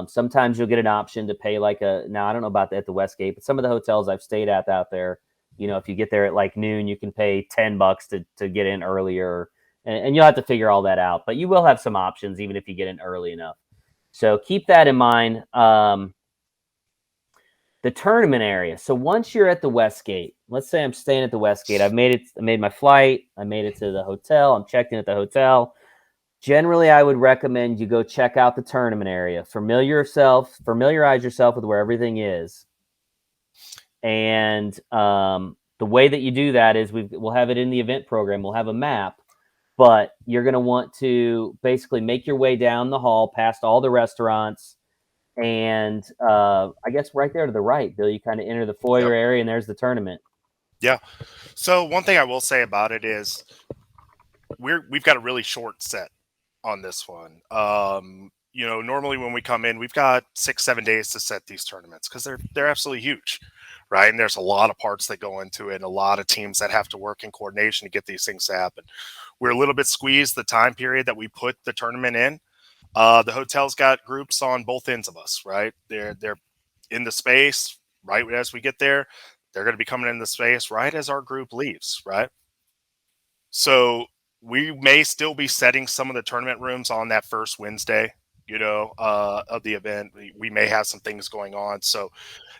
Sometimes you'll get an option to pay now I don't know about that at the Westgate, but some of the hotels I've stayed at out there, if you get there at like noon, you can pay $10 to get in earlier, and you'll have to figure all that out. But you will have some options even if you get in early enough. So keep that in mind. The tournament area. So once you're at the Westgate, let's say I'm staying at the Westgate, I made my flight, I made it to the hotel, I'm checked in at the hotel. Generally, I would recommend you go check out the tournament area, familiarize yourself with where everything is. And the way that you do that is we'll have it in the event program, we'll have a map, but you're going to want to basically make your way down the hall past all the restaurants. And I guess right there to the right, Bill, you kind of enter the foyer Yep. area, and there's the tournament. Yeah. So one thing I will say about it is we've got a really short set on this one. Normally when we come in, we've got 6-7 days to set these tournaments because they're absolutely huge, right? And there's a lot of parts that go into it, and a lot of teams that have to work in coordination to get these things to happen. We're a little bit squeezed the time period that we put the tournament in. The hotel's got groups on both ends of us, right? They're in the space right as we get there. They're going to be coming in the space right as our group leaves, right? So we may still be setting some of the tournament rooms on that first Wednesday, of the event. We may have some things going on. So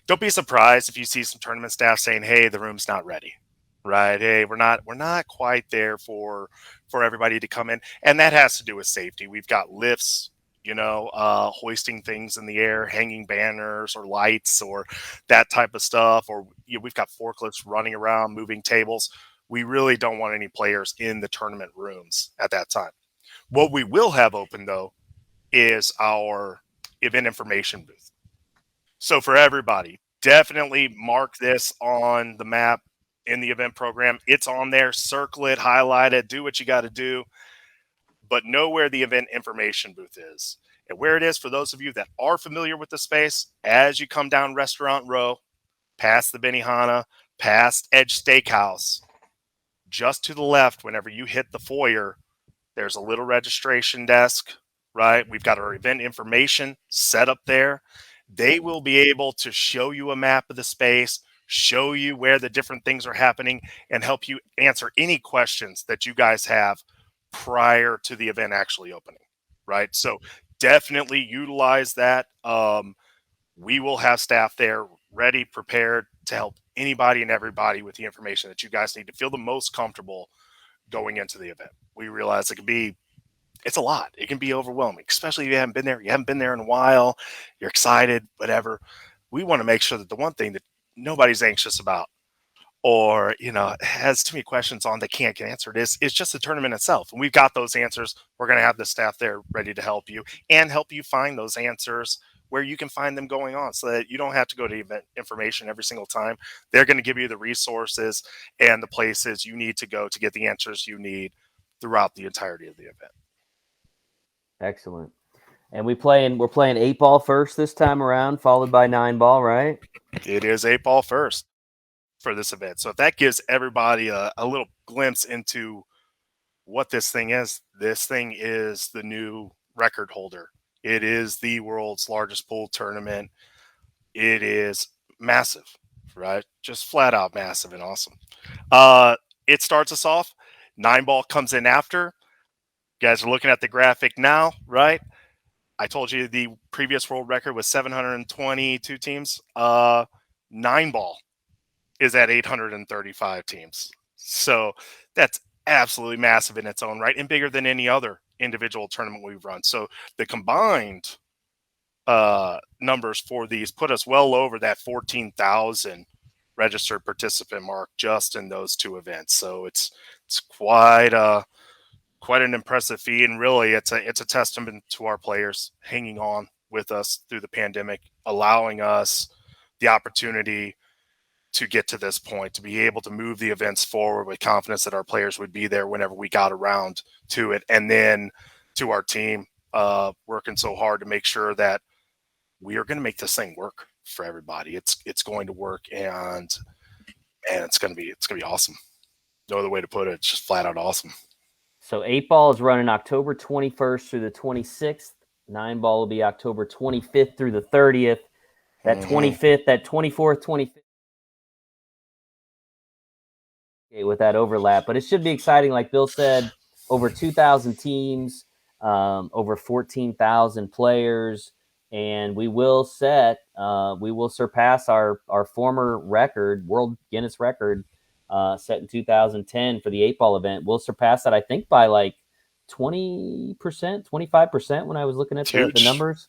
don't be surprised if you see some tournament staff saying, hey, the room's not ready. right? Hey, we're not quite there for everybody to come in, and that has to do with safety. We've got lifts, hoisting things in the air, hanging banners or lights or that type of stuff, or we've got forklifts running around, moving tables. We really don't want any players in the tournament rooms at that time. What we will have open though is our event information booth. So for everybody, definitely mark this on the map in the event program. It's on there, circle it, highlight it, do what you got to do, but know where the event information booth is. And where it is, for those of you that are familiar with the space, as you come down Restaurant Row, past the Benihana, past Edge Steakhouse, just to the left, whenever you hit the foyer, there's a little registration desk, right? We've got our event information set up there. They will be able to show you a map of the space, show you where the different things are happening, and help you answer any questions that you guys have prior to the event actually opening, right? So definitely utilize that. We will have staff there ready, prepared to help anybody and everybody with the information that you guys need to feel the most comfortable going into the event. We realize it's a lot. It can be overwhelming, especially if you haven't been there. You haven't been there in a while. You're excited, whatever. We want to make sure that the one thing that nobody's anxious about or, has too many questions on that can't get answered is just the tournament itself. And we've got those answers. We're going to have the staff there ready to help you and help you find those answers where you can find them going on so that you don't have to go to event information every single time. They're going to give you the resources and the places you need to go to get the answers you need throughout the entirety of the event. Excellent. And we're playing 8-ball first this time around, followed by 9-ball, right? It is 8-ball first for this event. So if that gives everybody a little glimpse into what this thing is the new record holder. It is the world's largest pool tournament. It is massive, right? Just flat out massive and awesome. It starts us off. 9-ball comes in after. You guys are looking at the graphic now, right? I told you the previous world record was 722 teams. 9-ball is at 835 teams. So that's absolutely massive in its own right and bigger than any other individual tournament we've run. So the combined numbers for these put us well over that 14,000 registered participant mark just in those two events. So it's quite an impressive feat, and really it's a testament to our players hanging on with us through the pandemic, allowing us the opportunity to get to this point, to be able to move the events forward with confidence that our players would be there whenever we got around to it. And then to our team, working so hard to make sure that we are going to make this thing work for everybody. It's going to work, and it's going to be awesome. No other way to put it. It's just flat out awesome. So 8-ball is running October 21st through the 26th. 9-ball will be October 25th through the 30th. That 25th, that 24th, 25th. With that overlap, but it should be exciting. Like Bill said, over 2,000 teams, over 14,000 players, and we will surpass our former record, world Guinness record, set in 2010 for the 8-ball event. We'll surpass that, I think, by like 20%, 25% when I was looking at the numbers.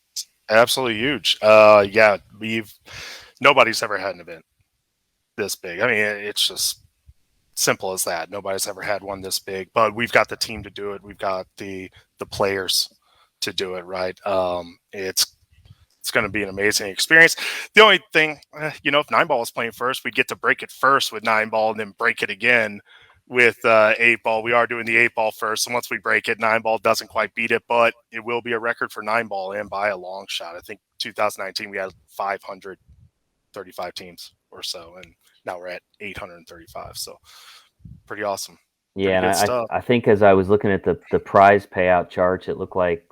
Absolutely huge. Nobody's ever had an event this big. I mean, it's just simple as that. Nobody's ever had one this big, but we've got the team to do it. We've got the players to do it, right? It's going to be an amazing experience. The only thing, if 9-ball was playing first, we'd get to break it first with 9-ball and then break it again with 8-ball. We are doing the 8-ball first, and once we break it, 9-ball doesn't quite beat it, but it will be a record for 9-ball and by a long shot. I think 2019 we had 535 teams or so, and now we're at 835. So pretty awesome. Yeah, and I think as I was looking at the prize payout charts, it looked like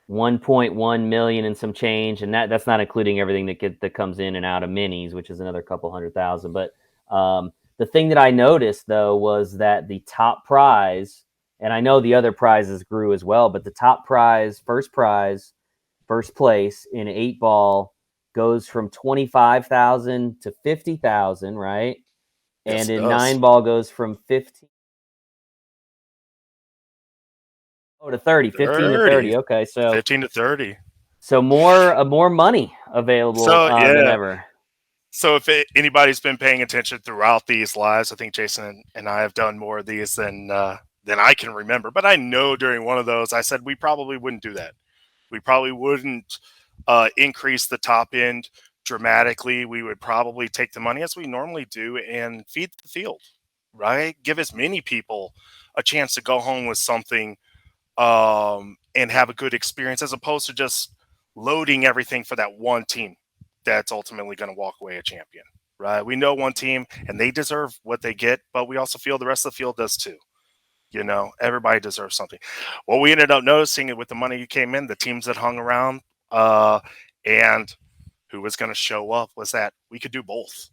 1.1 million and some change, and that's not including everything that comes in and out of minis, which is another couple 100,000. But the thing that I noticed though was that the top prize, and I know the other prizes grew as well, but the top prize, first place in 8-ball goes from 25,000 to 50,000, right? And Yes, it in does. 9-ball goes from 15 to 30, 15 to 30, 30. Okay, so 15 to 30. more money available So than yeah. ever. So if anybody's been paying attention throughout these lives, I think Jason and I have done more of these than I can remember. But I know during one of those, I said we probably wouldn't do that. We probably wouldn't increase the top end dramatically. We would probably take the money as we normally do and feed the field, right? Give as many people a chance to go home with something and have a good experience as opposed to just loading everything for that one team that's ultimately going to walk away a champion, right? We know one team and they deserve what they get, but we also feel the rest of the field does too. You know, everybody deserves something. What we ended up noticing with the money you came in, the teams that hung around and who was going to show up was that we could do both.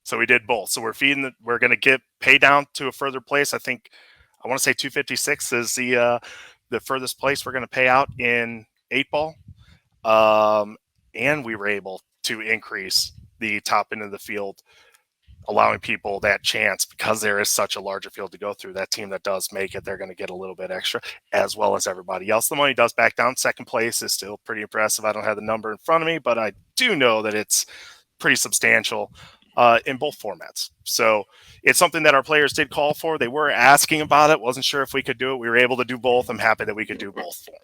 So we did both. So we're going to get pay down to a further place. I want to say 256 is the furthest place we're going to pay out in 8-ball. And we were able to increase the top end of the field, allowing people that chance because there is such a larger field to go through. That team that does make it, they're going to get a little bit extra, as well as everybody else. The money does back down. Second place is still pretty impressive. I don't have the number in front of me, but I do know that it's pretty substantial in both formats. So it's something that our players did call for. They were asking about it. Wasn't sure if we could do it. We were able to do both. I'm happy that we could do both for them.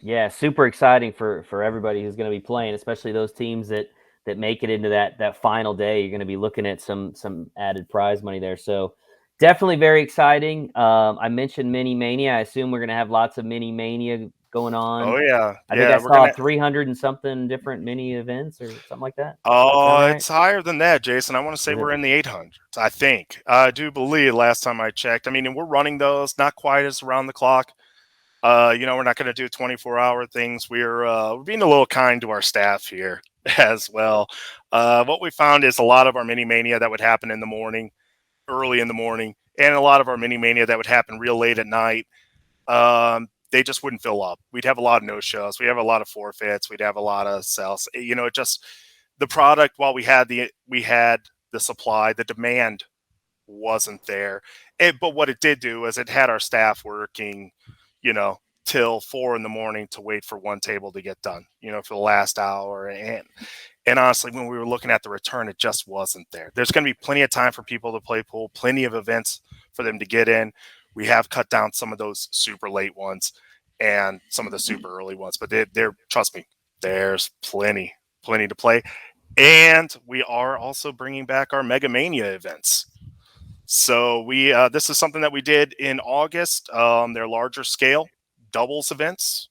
Yeah, super exciting for everybody who's going to be playing, especially those teams that make it into that final day. You're going to be looking at some added prize money there. So definitely very exciting. I mentioned Mini Mania. I assume we're going to have lots of Mini Mania going on. Oh yeah, I think I yeah. We're saw gonna 300 and something different mini events or something like that. Does that Oh, sound right? it's higher than that, Jason. I want to say Is it? we're in the 800s, I think. I do believe last time I checked. I mean, and we're running those, not quite as around the clock. We're not going to do 24-hour things. We're being a little kind to our staff here as well. What we found is a lot of our mini mania that would happen in the morning, early in the morning, and a lot of our mini mania that would happen real late at night. They just wouldn't fill up. We'd have a lot of no shows. We have a lot of forfeits. We'd have a lot of sales. It just the product. While we had the supply, the demand wasn't there. But what it did do is it had our staff working, till 4 a.m. to wait for one table to get done. For the last hour. And honestly, when we were looking at the return, it just wasn't there. There's going to be plenty of time for people to play pool, plenty of events for them to get in. We have cut down some of those super late ones and some of the super early ones, but they're trust me, there's plenty to play. And we are also bringing back our Mega Mania events. So this is something that we did in August. They're larger scale doubles events,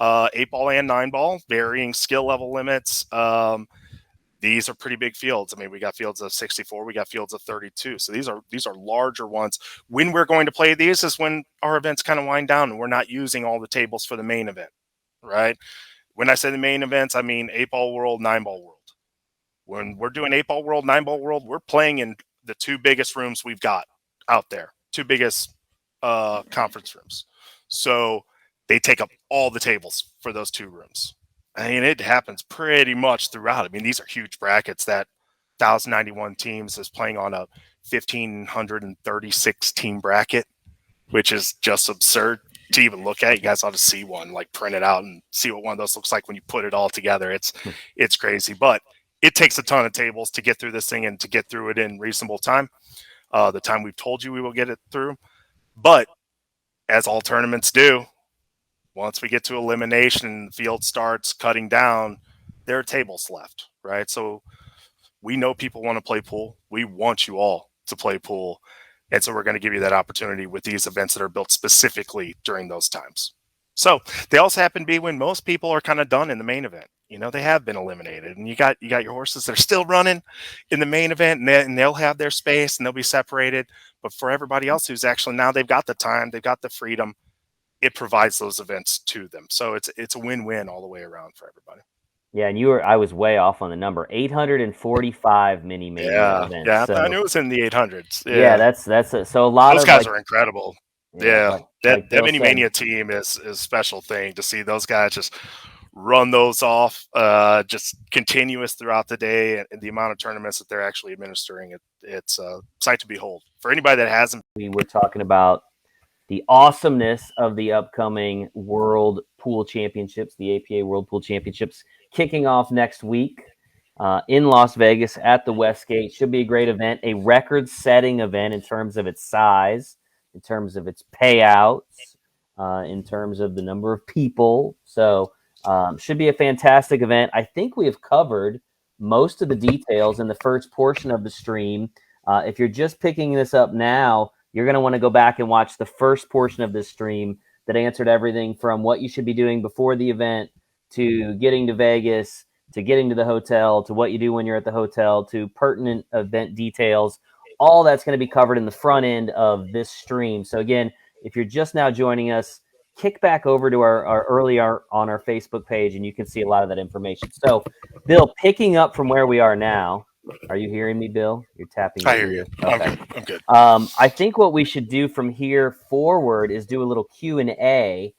8-ball and 9-ball, varying skill level limits. These are pretty big fields. I mean, we got fields of 64, we got fields of 32. So these are larger ones. When we're going to play these is when our events kind of wind down and we're not using all the tables for the main event, right? When I say the main events, I mean 8-ball world, 9-ball world. When we're doing 8-ball world, 9-ball world, we're playing in the two biggest rooms we've got out there, two biggest conference rooms. So they take up all the tables for those two rooms. I mean, it happens pretty much throughout. I mean, these are huge brackets. That 1,091 teams is playing on a 1,536 team bracket, which is just absurd to even look at. You guys ought to see one, like print it out and see what one of those looks like when you put it all together. It's crazy, but it takes a ton of tables to get through this thing and to get through it in reasonable time. The time we've told you we will get it through. But as all tournaments do, once we get to elimination and the field starts cutting down, there are tables left, right? So we know people want to play pool. We want you all to play pool. And so we're going to give you that opportunity with these events that are built specifically during those times. So they also happen to be when most people are kind of done in the main event. They have been eliminated, and you got your horses that are still running in the main event, and they'll have their space and they'll be separated. But for everybody else who's actually now they've got the time, they've got the freedom, it provides those events to them. So it's a win-win all the way around for everybody. Yeah, and I was way off on the number. 845 mini mania events. Yeah. So I knew it was in the 800s. yeah, Yeah, so a lot those of guys are incredible. yeah, Yeah, like that Bill mini said, mania team is a special thing to see those guys just run those off just continuous throughout the day, and the amount of tournaments that they're actually administering, it's a sight to behold. For anybody that hasn't, We were talking about the awesomeness of the upcoming World Pool Championships, the APA World Pool Championships, kicking off next week in Las Vegas at the Westgate. Should be a great event, a record-setting event in terms of its size, in terms of its payouts, in terms of the number of people. So should be a fantastic event. I think we have covered most of the details in the first portion of the stream. If you're just picking this up now, you're going to want to go back and watch the first portion of this stream that answered everything from what you should be doing before the event to getting to Vegas, to getting to the hotel, to what you do when you're at the hotel, to pertinent event details. All that's going to be covered in the front end of this stream. So again, if you're just now joining us, kick back over to our earlier on our Facebook page, and you can see a lot of that information. So, Bill, picking up from where we are now, are you hearing me, Bill? You're tapping. I hear you. Okay. I'm good. I think what we should do from here forward is do a little Q&A,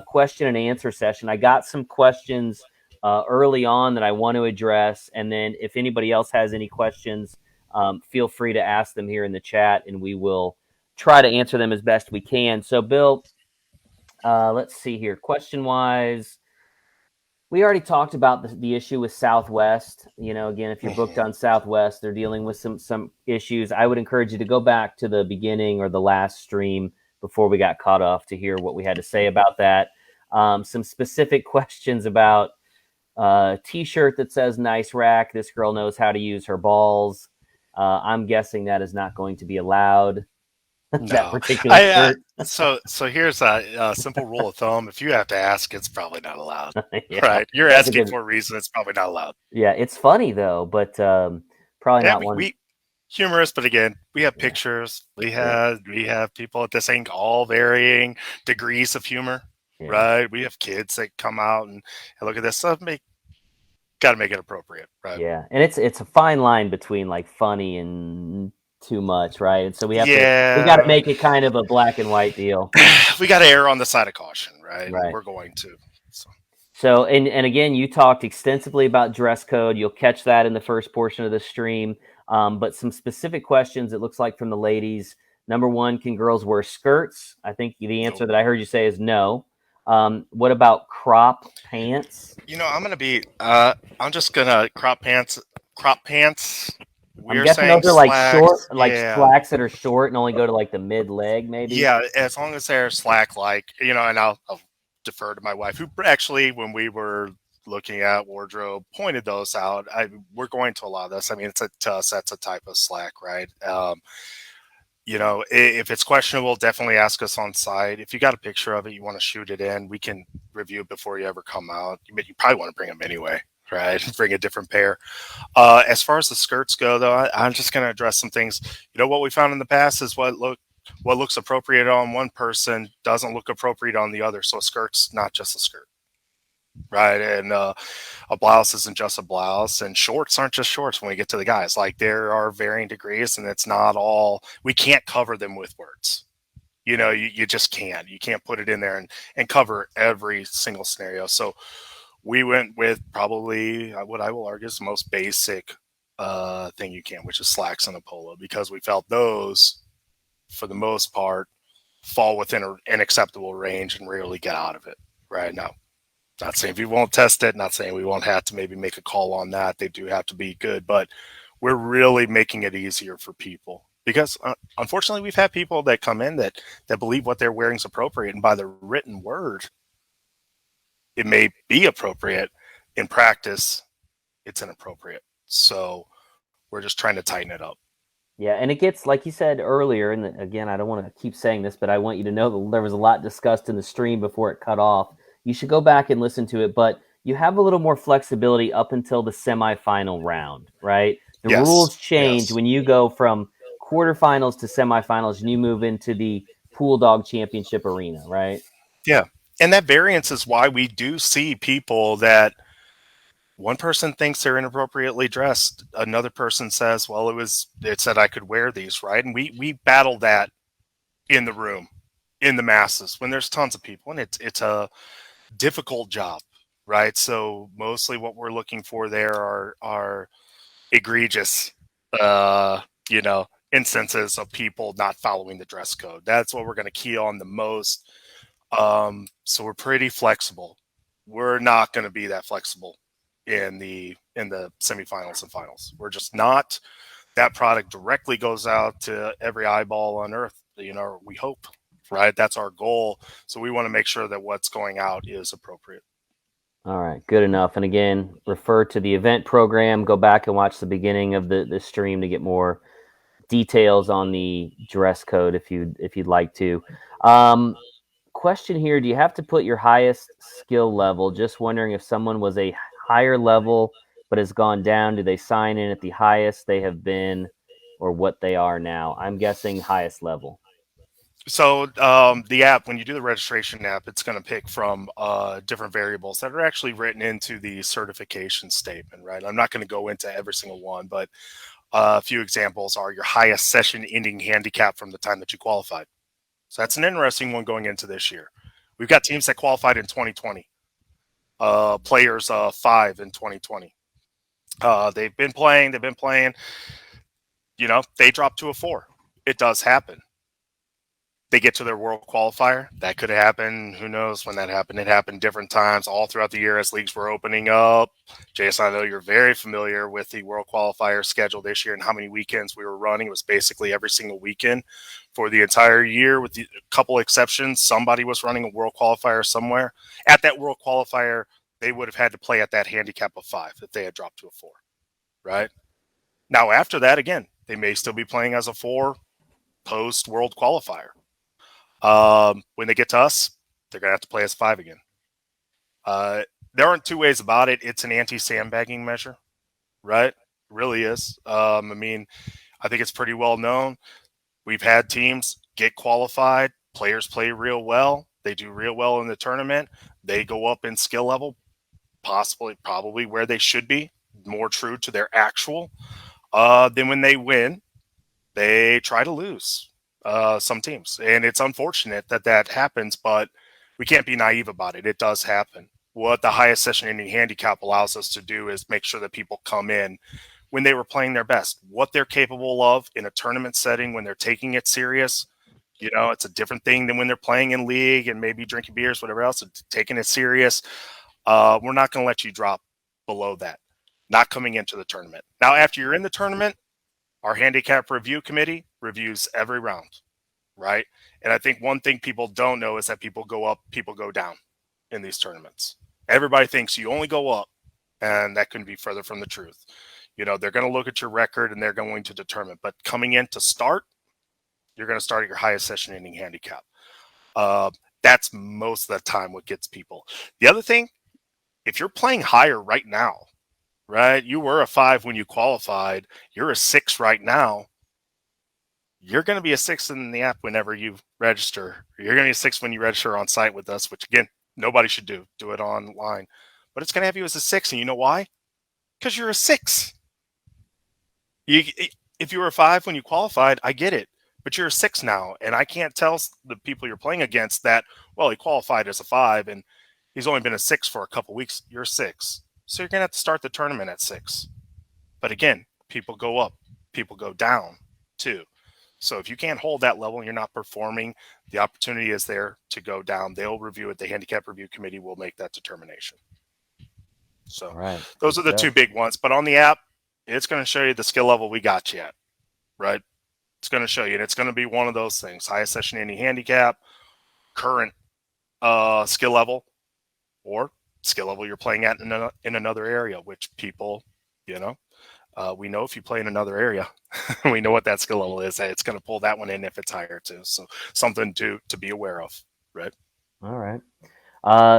question and answer session. I got some questions early on that I want to address, and then if anybody else has any questions, feel free to ask them here in the chat, and we will try to answer them as best we can. So, Bill, let's see here. Question-wise, we already talked about the issue with Southwest. You know, again, if you're booked on Southwest, they're dealing with some issues. I would encourage you to go back to the beginning or the last stream before we got caught off to hear what we had to say about that. Some specific questions about T-shirt that says "Nice Rack." This girl knows how to use her balls. I'm guessing that is not going to be allowed. That particular shirt. So here's a simple rule of thumb: if you have to ask, it's probably not allowed. Yeah, right? You're asking for a reason; it's probably not allowed. Yeah, it's funny though, but probably not one. Humorous, but again, we have pictures. We have people. This ain't all varying degrees of humor, right? We have kids that come out and look at this stuff. Got to make it appropriate, right? Yeah, and it's a fine line between like funny and too much, right? And so we got to make it kind of a black and white deal. We got to err on the side of caution, right? We're going to. So and again, you talked extensively about dress code. You'll catch that in the first portion of the stream. But some specific questions, it looks like, from the ladies. Number one, can girls wear skirts? I think the answer that I heard you say is no. What about crop pants? You know, I'm just gonna crop pants. I'm guessing those are like slacks, short, like slacks that are short and only go to like the mid leg, maybe. Yeah, as long as they're slack, like, you know, and I'll defer to my wife, who actually, when we were looking at wardrobe, pointed those out. We're going to allow this. I mean, to us, that's a type of slack, right? You know, if it's questionable, definitely ask us on site. If you got a picture of it, you want to shoot it in, we can review it before you ever come out. You probably want to bring them anyway, right? Bring a different pair. As far as the skirts go, though, I'm just going to address some things. You know, what we found in the past is what looks appropriate on one person doesn't look appropriate on the other. So a skirt's not just a skirt, right? And a blouse isn't just a blouse, and shorts aren't just shorts when we get to the guys. Like, there are varying degrees, and it's not all, we can't cover them with words. You know, you just can't. You can't put it in there and cover every single scenario. So we went with probably what I will argue is the most basic thing you can, which is slacks and a polo, because we felt those, for the most part, fall within an acceptable range and rarely get out of it. Right now, not saying we won't test it, not saying we won't have to maybe make a call on that. They do have to be good, but we're really making it easier for people, because unfortunately we've had people that come in that believe what they're wearing is appropriate, and by the written word, it may be appropriate. In practice, it's inappropriate. So we're just trying to tighten it up. Yeah, and it gets, like you said earlier, and again, I don't want to keep saying this, but I want you to know that there was a lot discussed in the stream before it cut off. You should go back and listen to it, but you have a little more flexibility up until the semifinal round, right? The rules change when you go from quarterfinals to semifinals and you move into the Pool Dog Championship arena, right? Yeah, and that variance is why we do see people that one person thinks they're inappropriately dressed. Another person says, well, it said I could wear these, right? And we battle that in the room, in the masses, when there's tons of people, and it's a difficult job, right? So mostly what we're looking for there are egregious, you know, instances of people not following the dress code. That's what we're going to key on the most. So we're pretty flexible. We're not going to be that flexible in the semifinals and finals. We're just not. That product directly goes out to every eyeball on earth. You know, we hope, right? That's our goal. So we want to make sure that what's going out is appropriate. All right, good enough. And again, refer to the event program. Go back and watch the beginning of the stream to get more details on the dress code if you'd like to. Question here: do you have to put your highest skill level? Just wondering if someone was a higher level but has gone down. Do they sign in at the highest they have been, or what they are now? I'm guessing highest level. So the app, when you do the registration app, it's going to pick from different variables that are actually written into the certification statement, right? I'm not going to go into every single one, but a few examples are your highest session ending handicap from the time that you qualified. So that's an interesting one going into this year. We've got teams that qualified in 2020, players 5 in 2020. They've been playing. You know, they dropped to a 4. It does happen. They get to their world qualifier. That could happen. Who knows when that happened? It happened different times all throughout the year as leagues were opening up. Jason, I know you're very familiar with the world qualifier schedule this year and how many weekends we were running. It was basically every single weekend for the entire year, with a couple exceptions. Somebody was running a world qualifier somewhere. At that world qualifier, they would have had to play at that handicap of 5 if they had dropped to a 4, right? Now, after that, again, they may still be playing as a 4 post world qualifier. When they get to us, they're going to have to play as 5 again. There aren't two ways about it. It's an anti-sandbagging measure, right? It really is. I mean, I think it's pretty well known. We've had teams get qualified. Players play real well. They do real well in the tournament. They go up in skill level, probably where they should be, more true to their actual. Then when they win, they try to lose. Some teams, and it's unfortunate that happens, but we can't be naive about it. It does happen. What the highest session ending handicap allows us to do is make sure that people come in when they were playing their best, what they're capable of in a tournament setting when they're taking it serious. You know, it's a different thing than when they're playing in league and maybe drinking beers, whatever else, taking it serious. We're not going to let you drop below that, not coming into the tournament. Now, after you're in the tournament, our handicap review committee reviews every round, right? And I think one thing people don't know is that people go up, people go down in these tournaments. Everybody thinks you only go up, and that couldn't be further from the truth. You know, they're going to look at your record and they're going to determine. But coming in to start, you're going to start at your highest session ending handicap. That's most of the time what gets people. The other thing, if you're playing higher right now, right? You were a 5 when you qualified. You're a 6 right now. You're going to be a 6 in the app whenever you register. You're going to be a 6 when you register on site with us, which, again, nobody should do. Do it online. But it's going to have you as a 6. And you know why? Because you're a 6. If you were a 5 when you qualified, I get it. But you're a 6 now. And I can't tell the people you're playing against that, well, he qualified as a 5 and he's only been a 6 for a couple weeks. You're a 6. So you're going to have to start the tournament at 6. But again, people go up, people go down too. So if you can't hold that level and you're not performing, the opportunity is there to go down. They'll review it. The handicap review committee will make that determination. So those are the two big ones. But on the app, it's going to show you the skill level we got you at, right? It's going to show you, and it's going to be one of those things: highest session ending handicap, current skill level, or skill level you're playing at in another area, which people, you know, we know if you play in another area, we know what that skill level is. It's going to pull that one in if it's higher too. So something to be aware of, right? All right.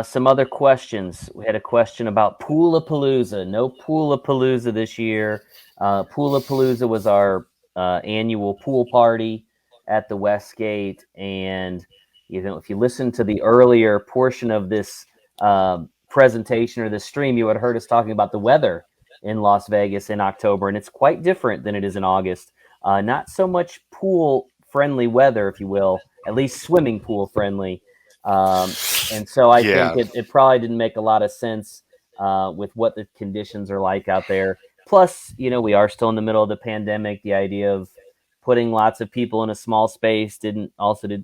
Some other questions. We had a question about Poolapalooza. No Poolapalooza this year. Poolapalooza was our annual pool party at the Westgate, and if you listen to the earlier portion of this presentation or this stream, you would have heard us talking about the weather in Las Vegas in October, and it's quite different than it is in August. Not so much pool-friendly weather, if you will, at least swimming pool-friendly. And so I think it probably didn't make a lot of sense with what the conditions are like out there. Plus, we are still in the middle of the pandemic. The idea of putting lots of people in a small space didn't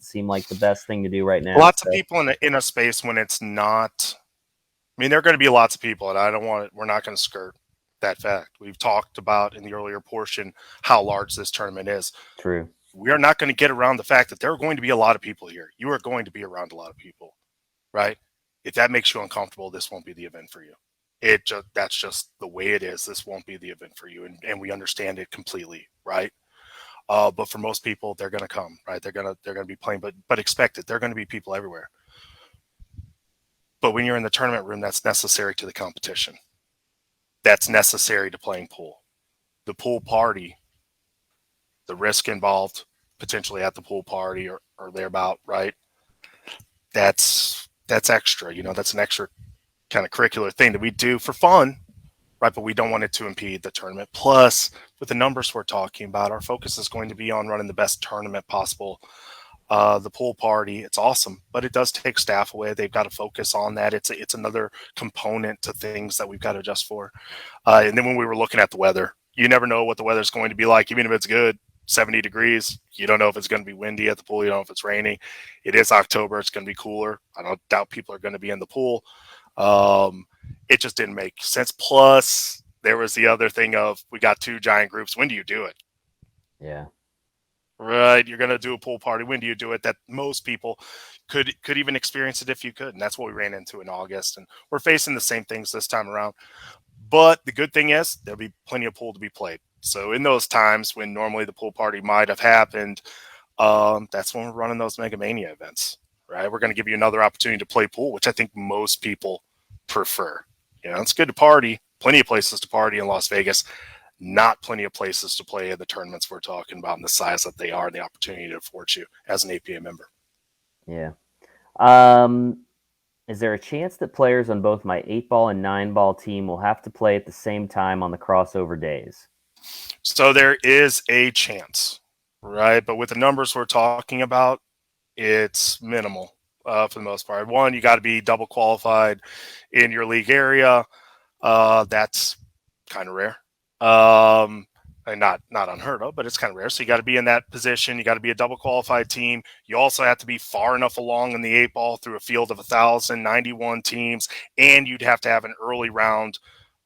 seem like the best thing to do right now. Lots of people in a space when it's not. I mean, there are going to be lots of people, and I don't want it. We're not going to skirt that fact. We've talked about in the earlier portion how large this tournament is. True. We are not going to get around the fact that there are going to be a lot of people here. You are going to be around a lot of people, right? If that makes you uncomfortable, this won't be the event for you. That's just the way it is. This won't be the event for you, and we understand it completely, right? But for most people, they're going to come, right? They're going to be playing, but expect it. There are going to be people everywhere. But when you're in the tournament room, that's necessary to the competition. That's necessary to playing pool. The pool party, the risk involved potentially at the pool party or thereabout, right? That's extra. That's an extra kind of curricular thing that we do for fun, right? But we don't want it to impede the tournament. Plus, with the numbers we're talking about, our focus is going to be on running the best tournament possible. The pool party, it's awesome, but it does take staff away. They've got to focus on that. It's another component to things that we've got to adjust for. And then when we were looking at the weather, you never know what the weather's going to be like, even if it's good, 70 degrees. You don't know if it's going to be windy at the pool. You don't know if it's raining. It is October. It's going to be cooler. I don't doubt people are going to be in the pool. It just didn't make sense. Plus, there was the other thing of we got two giant groups. When do you do it? Yeah. Right, you're going to do a pool party. When do you do it? That most people could even experience it if you could, and that's what we ran into in August. And we're facing the same things this time around. But the good thing is there'll be plenty of pool to be played. So in those times when normally the pool party might have happened, that's when we're running those Mega Mania events. Right, we're going to give you another opportunity to play pool, which I think most people prefer. It's good to party. Plenty of places to party in Las Vegas. Not plenty of places to play in the tournaments we're talking about and the size that they are and the opportunity to afford you as an APA member. Yeah. Is there a chance that players on both my 8-ball and 9-ball team will have to play at the same time on the crossover days? So there is a chance, right? But with the numbers we're talking about, it's minimal for the most part. One, you got to be double qualified in your league area. That's kind of rare. And not unheard of, but it's kind of rare. So you got to be in that position. You got to be a double qualified team. You also have to be far enough along in the 8-ball through a field of 1,091 teams, and you'd have to have an early round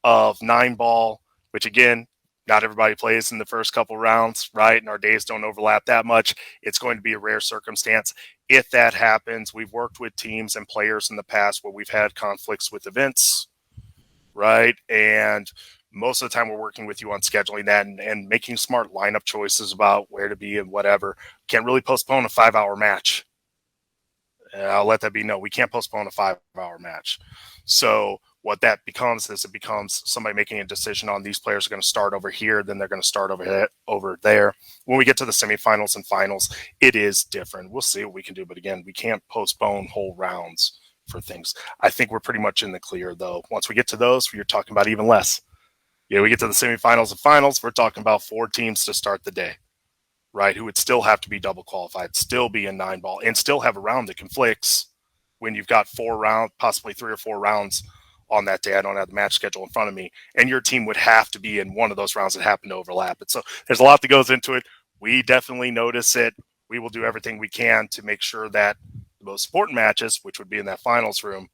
of 9-ball, which again, not everybody plays in the first couple rounds, right? And our days don't overlap that much. It's going to be a rare circumstance. If that happens, we've worked with teams and players in the past where we've had conflicts with events, right? And most of the time we're working with you on scheduling that and making smart lineup choices about where to be and whatever. Can't really postpone a 5-hour match. I'll let that be known. We can't postpone a 5-hour match. So what that becomes is it becomes somebody making a decision on these players are going to start over here, then they're going to start over there. When we get to the semifinals and finals, it is different. We'll see what we can do. But again, we can't postpone whole rounds for things. I think we're pretty much in the clear, though. Once we get to those, you're talking about even less. We get to the semifinals and finals, we're talking about 4 teams to start the day, right? Who would still have to be double qualified, still be in 9-ball, and still have a round that conflicts when you've got 4 rounds, possibly 3 or 4 rounds on that day. I don't have the match schedule in front of me. And your team would have to be in one of those rounds that happen to overlap it. So there's a lot that goes into it. We definitely notice it. We will do everything we can to make sure that the most important matches, which would be in that finals room,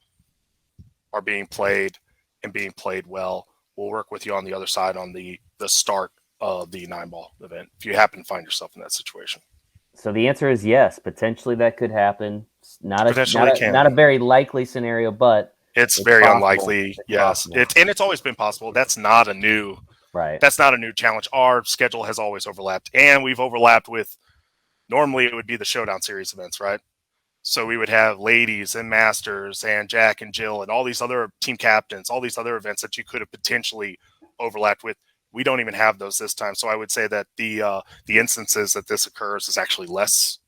are being played and being played well. We'll work with you on the other side on the start of the 9-ball event if you happen to find yourself in that situation. So the answer is yes. Potentially that could happen. Not a very likely scenario, but it's very possible. Unlikely. Yes, it's always been possible. That's not a new challenge. Our schedule has always overlapped, and we've overlapped with. Normally, it would be the Showdown Series events, right? So we would have ladies and masters and Jack and Jill and all these other team captains, all these other events that you could have potentially overlapped with. We don't even have those this time. So I would say that the instances that this occurs is actually less.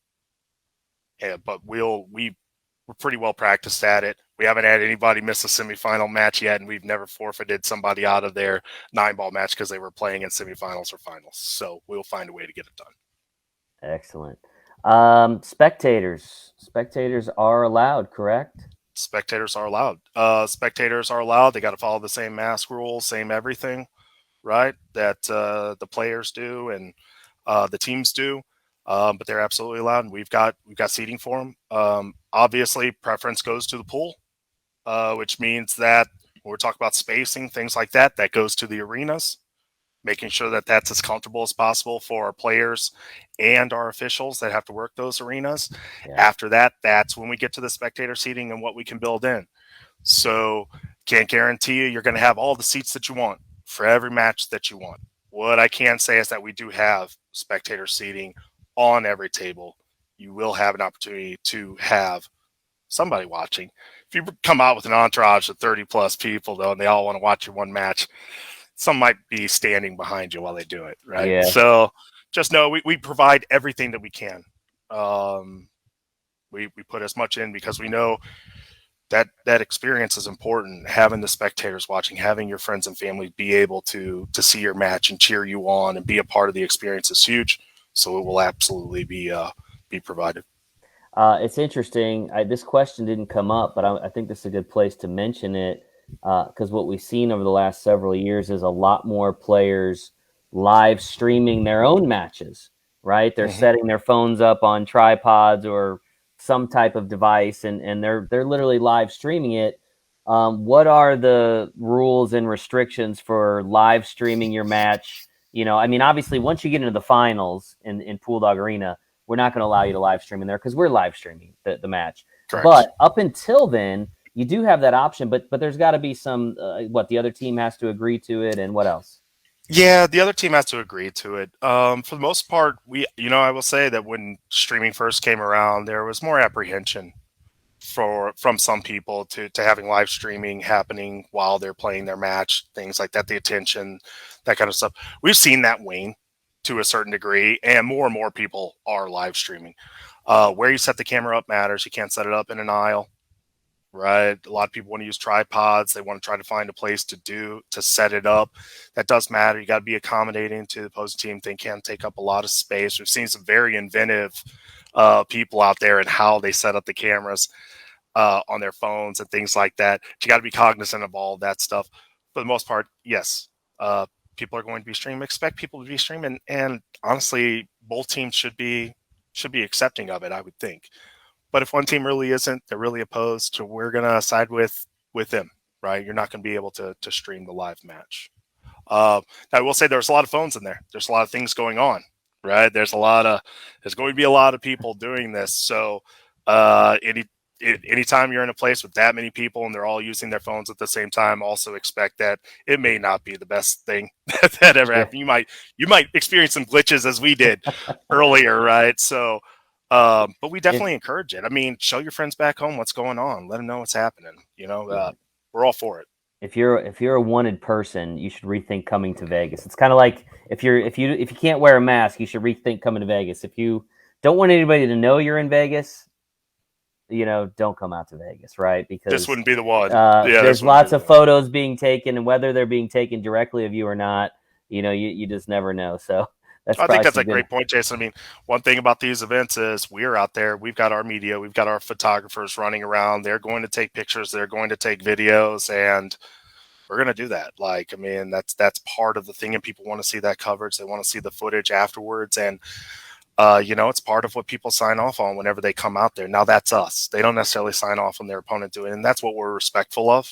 Yeah, but we're pretty well practiced at it. We haven't had anybody miss a semifinal match yet, and we've never forfeited somebody out of their 9-ball match because they were playing in semifinals or finals. So we'll find a way to get it done. Excellent. Spectators are allowed, correct? spectators are allowed. Spectators are allowed. They got to follow the same mask rules, same everything, right? That the players do and the teams do. But they're absolutely allowed, and we've got seating for them. Obviously, preference goes to the pool, which means that when we're talking about spacing, things like that, that goes to the arenas, making sure that that's as comfortable as possible for our players and our officials that have to work those arenas. Yeah. After that, that's when we get to the spectator seating and what we can build in. So can't guarantee you're going to have all the seats that you want for every match that you want. What I can say is that we do have spectator seating on every table. You will have an opportunity to have somebody watching. If you come out with an entourage of 30 plus people, though, and they all want to watch your one match, some might be standing behind you while they do it, right? Yeah. So just know we provide everything that we can. We put as much in because we know that experience is important. Having the spectators watching, having your friends and family be able to see your match and cheer you on and be a part of the experience is huge. So it will absolutely be provided. It's interesting. This question didn't come up, but I think this is a good place to mention it because what we've seen over the last several years is a lot more players live streaming their own matches, right? They're Mm-hmm. setting their phones up on tripods or some type of device, and they're literally live streaming it. What are the rules and restrictions for live streaming your match? I mean, obviously, once you get into the finals in Pool Dog Arena, we're not going to allow you to live stream in there because we're live streaming the match. Correct. But up until then, you do have that option. But there's got to be some what the other team has to agree to it, and what else? Yeah, the other team has to agree to it. For the most part, I will say that when streaming first came around, there was more apprehension from some people to having live streaming happening while they're playing their match, things like that, the attention, that kind of stuff. We've seen that wane to a certain degree, and more people are live streaming. Where you set the camera up matters. You can't set it up in an aisle, right? A lot of people want to use tripods. They want to try to find a place to set it up. That does matter. You got to be accommodating to the opposing team. They can take up a lot of space. We've seen some very inventive people out there and how they set up the cameras on their phones and things like that. You got to be cognizant of all of that stuff. For the most part, yes, people are going to be streaming. Expect people to be streaming, and honestly, both teams should be accepting of it, I would think. But if one team really isn't, they're really opposed to, we're going to side with them, right? You're not going to be able to stream the live match. I will say there's a lot of phones in there. There's a lot of things going on, right? There's going to be a lot of people doing this. So anytime you're in a place with that many people and they're all using their phones at the same time, also expect that it may not be the best thing that ever Yeah. happened. You might experience some glitches as we did earlier, right? So, but we If definitely encourage it. I mean, show your friends back home what's going on. Let them know what's happening. We're all for it. if you're a wanted person, you should rethink coming to Vegas. It's kind of like if you can't wear a mask, you should rethink coming to Vegas. If you don't want anybody to know you're in Vegas, don't come out to Vegas, right? This Because wouldn't be the one. Yeah, there's this wouldn't be lots the of one. photos being taken, and whether they're being taken directly of you or not, you just never know. So that's I think probably that's some a good. great point, Jason. I mean, one thing about these events is we're out there. We've got our media. We've got our photographers running around. They're going to take pictures. They're going to take videos, and we're going to do that. Like, I mean, that's part of the thing, and people want to see that coverage. They want to see the footage afterwards, and it's part of what people sign off on whenever they come out there. Now, that's us. They don't necessarily sign off on their opponent doing it, and that's what we're respectful of,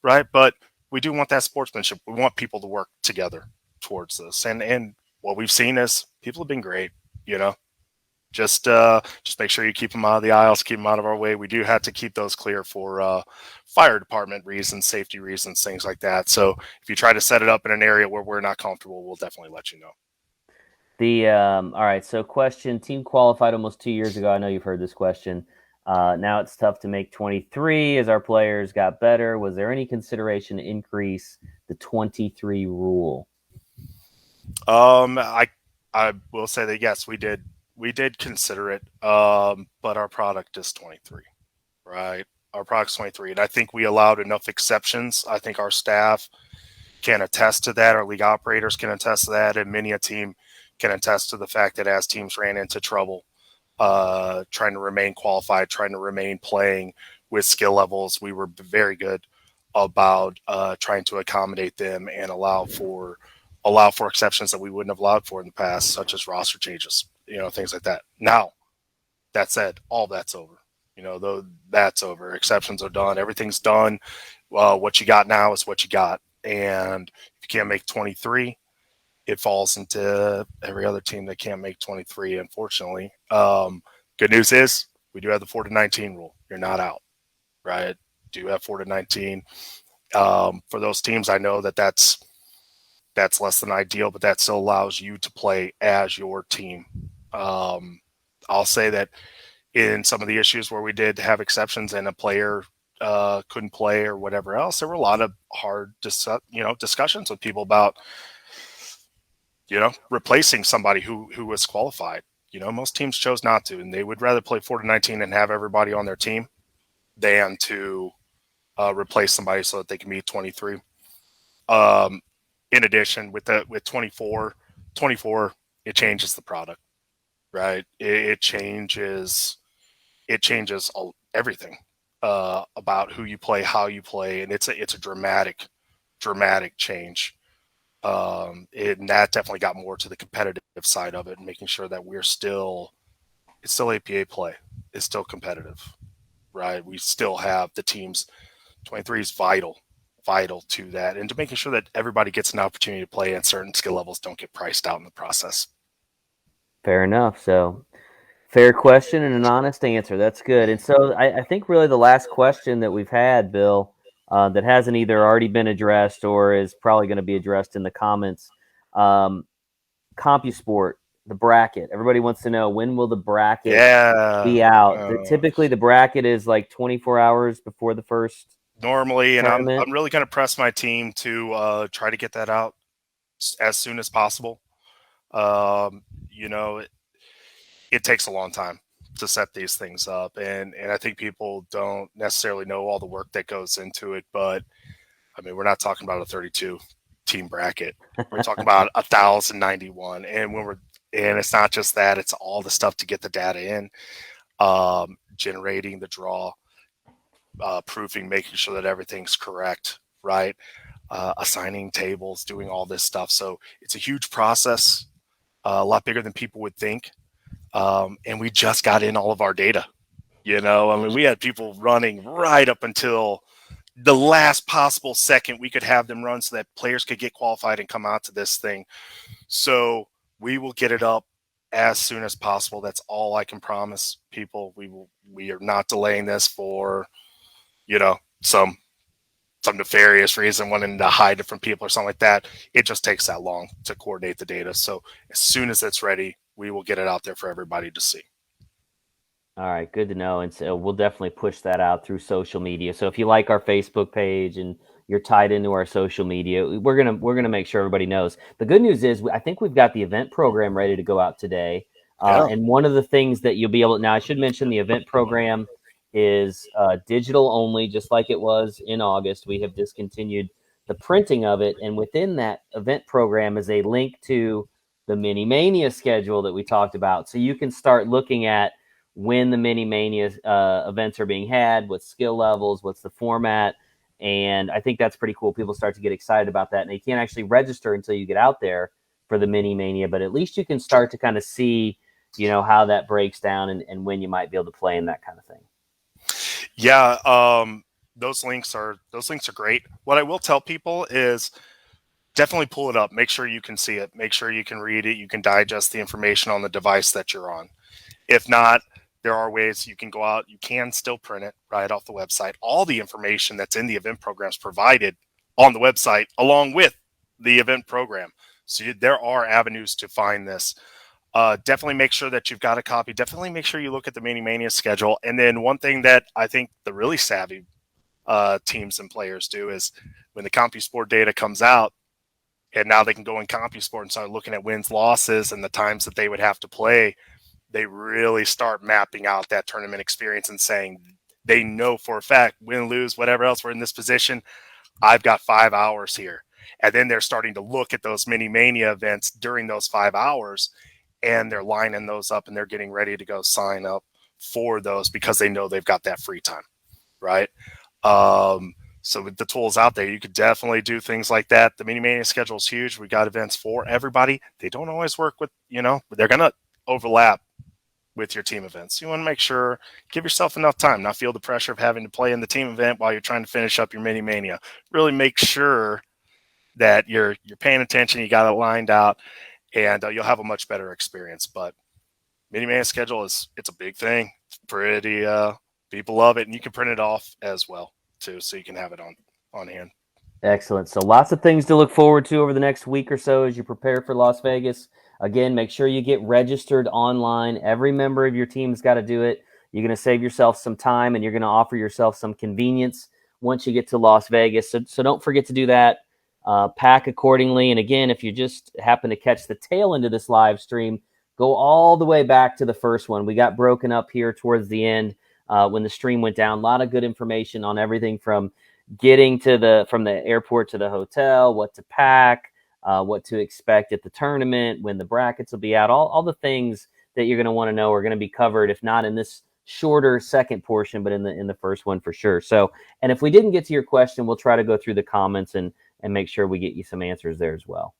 right? But we do want that sportsmanship. We want people to work together towards this, and what we've seen is people have been great. You know, just make sure you keep them out of the aisles, keep them out of our way. We do have to keep those clear for fire department reasons, safety reasons, things like that. So if you try to set it up in an area where we're not comfortable, we'll definitely let you know. All right, so question: team qualified almost 2 years ago. I know you've heard this question. Now it's tough to make 23 as our players got better. Was there any consideration to increase the 23 rule? I will say that yes, we did consider it, but our product is 23, right? Our product's 23, and I think we allowed enough exceptions. I think our staff can attest to that. Our league operators can attest to that, and many a team can attest to the fact that as teams ran into trouble, trying to remain qualified, trying to remain playing, with skill levels, we were very good about trying to accommodate them and allow for exceptions that we wouldn't have allowed for in the past, such as roster changes, things like that. Now, that said, all that's over. Though that's over. Exceptions are done. Everything's done. What you got now is what you got. And if you can't make 23, it falls into every other team that can't make 23, unfortunately. Good news is we do have the 4 to 19 rule. You're not out, right? Do have 4 to 19. For those teams, I know that's less than ideal, but that still allows you to play as your team. I'll say that in some of the issues where we did have exceptions and a player couldn't play or whatever else, there were a lot of hard discussions with people about replacing somebody who was qualified. Most teams chose not to, and they would rather play 4 to 19 and have everybody on their team than to replace somebody so that they can be 23. In addition, with 24, it changes the product, right? It changes everything about who you play, how you play, and it's a dramatic change. And that definitely got more to the competitive side of it, and making sure that it's still APA play. It's still competitive, right? We still have the teams. 23 is vital to that, and to making sure that everybody gets an opportunity to play and certain skill levels don't get priced out in the process. Fair enough. So fair question and an honest answer. That's good. And so I think really the last question that we've had, Bill, that hasn't either already been addressed or is probably going to be addressed in the comments. CompuSport, the bracket. Everybody wants to know, when will the bracket be out? Typically, the bracket is like 24 hours before the first normally, and tournament. I'm really going to press my team to try to get that out as soon as possible. It takes a long time to set these things up, and I think people don't necessarily know all the work that goes into it. But I mean, we're not talking about a 32 team bracket. We're talking about 1,091, and it's not just that; it's all the stuff to get the data in, generating the draw, proofing, making sure that everything's correct, right? Assigning tables, doing all this stuff. So it's a huge process, a lot bigger than people would think. And we just got in all of our data. We had people running right up until the last possible second we could have them run so that players could get qualified and come out to this thing. So we will get it up as soon as possible. That's all I can promise people. We are not delaying this for, some nefarious reason, wanting to hide it from people or something like that. It just takes that long to coordinate the data. So as soon as it's ready, we will get it out there for everybody to see. All right, good to know. And so we'll definitely push that out through social media. So if you like our Facebook page and you're tied into our social media, we're gonna make sure everybody knows. The good news is I think we've got the event program ready to go out today. And one of the things that you'll be able to, now I should mention the event program is digital only, just like it was in August. We have discontinued the printing of it, and within that event program is a link to the Mini Mania schedule that we talked about. So you can start looking at when the Mini Mania events are being had, what skill levels, what's the format. And I think that's pretty cool. People start to get excited about that. And they can't actually register until you get out there for the Mini Mania, but at least you can start to kind of see, how that breaks down and when you might be able to play and that kind of thing. Yeah, those links are great. What I will tell people is definitely pull it up. Make sure you can see it. Make sure you can read it. You can digest the information on the device that you're on. If not, there are ways you can go out. You can still print it right off the website. All the information that's in the event program is provided on the website along with the event program. So there are avenues to find this. Definitely make sure that you've got a copy. Definitely make sure you look at the Mini Mania schedule. And then one thing that I think the really savvy teams and players do is when the CompuSport data comes out, and now they can go in CompuSport and start looking at wins, losses, and the times that they would have to play. They really start mapping out that tournament experience and saying they know for a fact, win, lose, whatever else, we're in this position. I've got 5 hours here. And then they're starting to look at those Mini Mania events during those 5 hours, and they're lining those up and they're getting ready to go sign up for those because they know they've got that free time. right? So with the tools out there, you could definitely do things like that. The Mini Mania schedule is huge. We got events for everybody. They don't always work with, they're going to overlap with your team events. You want to make sure, give yourself enough time, not feel the pressure of having to play in the team event while you're trying to finish up your Mini Mania. Really make sure that you're paying attention, you got it lined out, and you'll have a much better experience. But Mini Mania schedule it's a big thing. It's pretty, people love it, and you can print it off as well too, so you can have it on hand. Excellent. So lots of things to look forward to over the next week or so as you prepare for Las Vegas. Again, make sure you get registered online. Every member of your team's got to do it. You're going to save yourself some time, and you're going to offer yourself some convenience once you get to Las Vegas. So don't forget to do that. Pack accordingly. And again, if you just happen to catch the tail end of this live stream, go all the way back to the first one. We got broken up here towards the end when the stream went down. A lot of good information on everything from getting from the airport to the hotel, what to pack, what to expect at the tournament, when the brackets will be out, all the things that you're going to want to know are going to be covered, if not in this shorter second portion, but in the first one for sure. So, and if we didn't get to your question, we'll try to go through the comments and make sure we get you some answers there as well.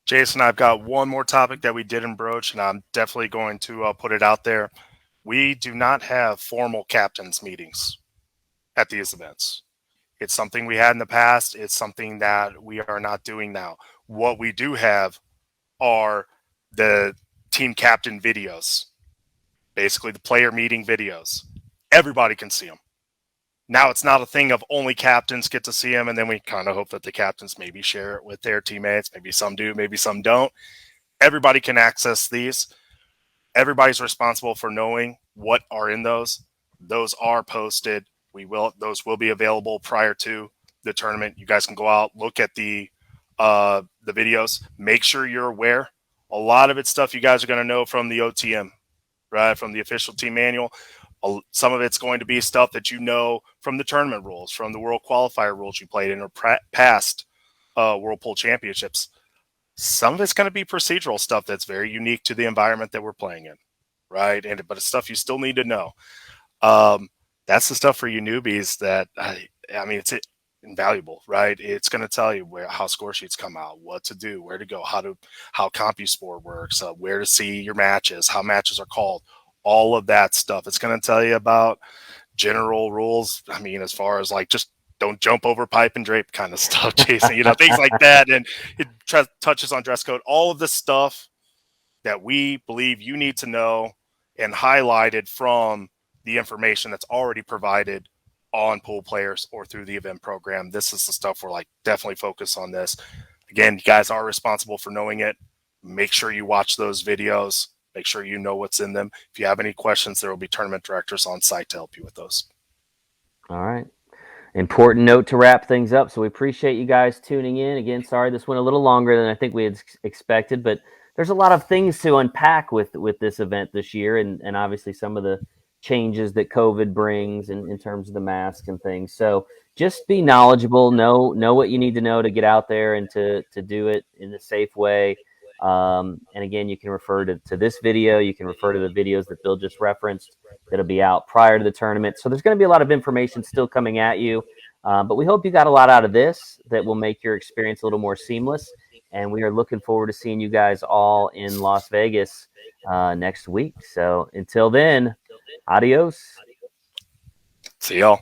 Jason, I've got one more topic that we didn't broach, and I'm definitely going to put it out there. We do not have formal captains meetings at these events. It's something we had in the past. It's something that we are not doing now. What we do have are the team captain videos, basically the player meeting videos. Everybody can see them. Now it's not a thing of only captains get to see them, and then we kind of hope that the captains maybe share it with their teammates. Maybe some do, maybe some don't. Everybody can access these. Everybody's responsible for knowing what are in those. Those are posted. Those will be available prior to the tournament. You guys can go out, look at the videos, make sure you're aware. A lot of it's stuff you guys are going to know from the OTM, right? From the official team manual. Some of it's going to be stuff that you know from the tournament rules, from the World Qualifier rules you played in or past Whirlpool Championships. Some of it's going to be procedural stuff that's very unique to the environment that we're playing in, right? But it's stuff you still need to know. That's the stuff for you newbies that, it's invaluable, right? It's going to tell you how score sheets come out, what to do, where to go, how CompuSport works, where to see your matches, how matches are called, all of that stuff. It's going to tell you about general rules. As far as just don't jump over pipe and drape kind of stuff, Jason, things like that. And it touches on dress code, all of this stuff that we believe you need to know and highlighted from the information that's already provided on Pool Players or through the event program. This is the stuff we're definitely focus on this. Again, you guys are responsible for knowing it. Make sure you watch those videos. Make sure you know what's in them. If you have any questions, there will be tournament directors on site to help you with those. All right. Important note to wrap things up. So we appreciate you guys tuning in. Again, sorry this went a little longer than I think we had expected, but there's a lot of things to unpack with this event this year, and obviously some of the changes that COVID brings in terms of the mask and things. So just be knowledgeable, know what you need to know to get out there and to do it in a safe way. And again, you can refer to this video. You can refer to the videos that Bill just referenced that'll be out prior to the tournament. So there's going to be a lot of information still coming at you. But we hope you got a lot out of this that will make your experience a little more seamless. And we are looking forward to seeing you guys all in Las Vegas next week. So until then, adios. See y'all.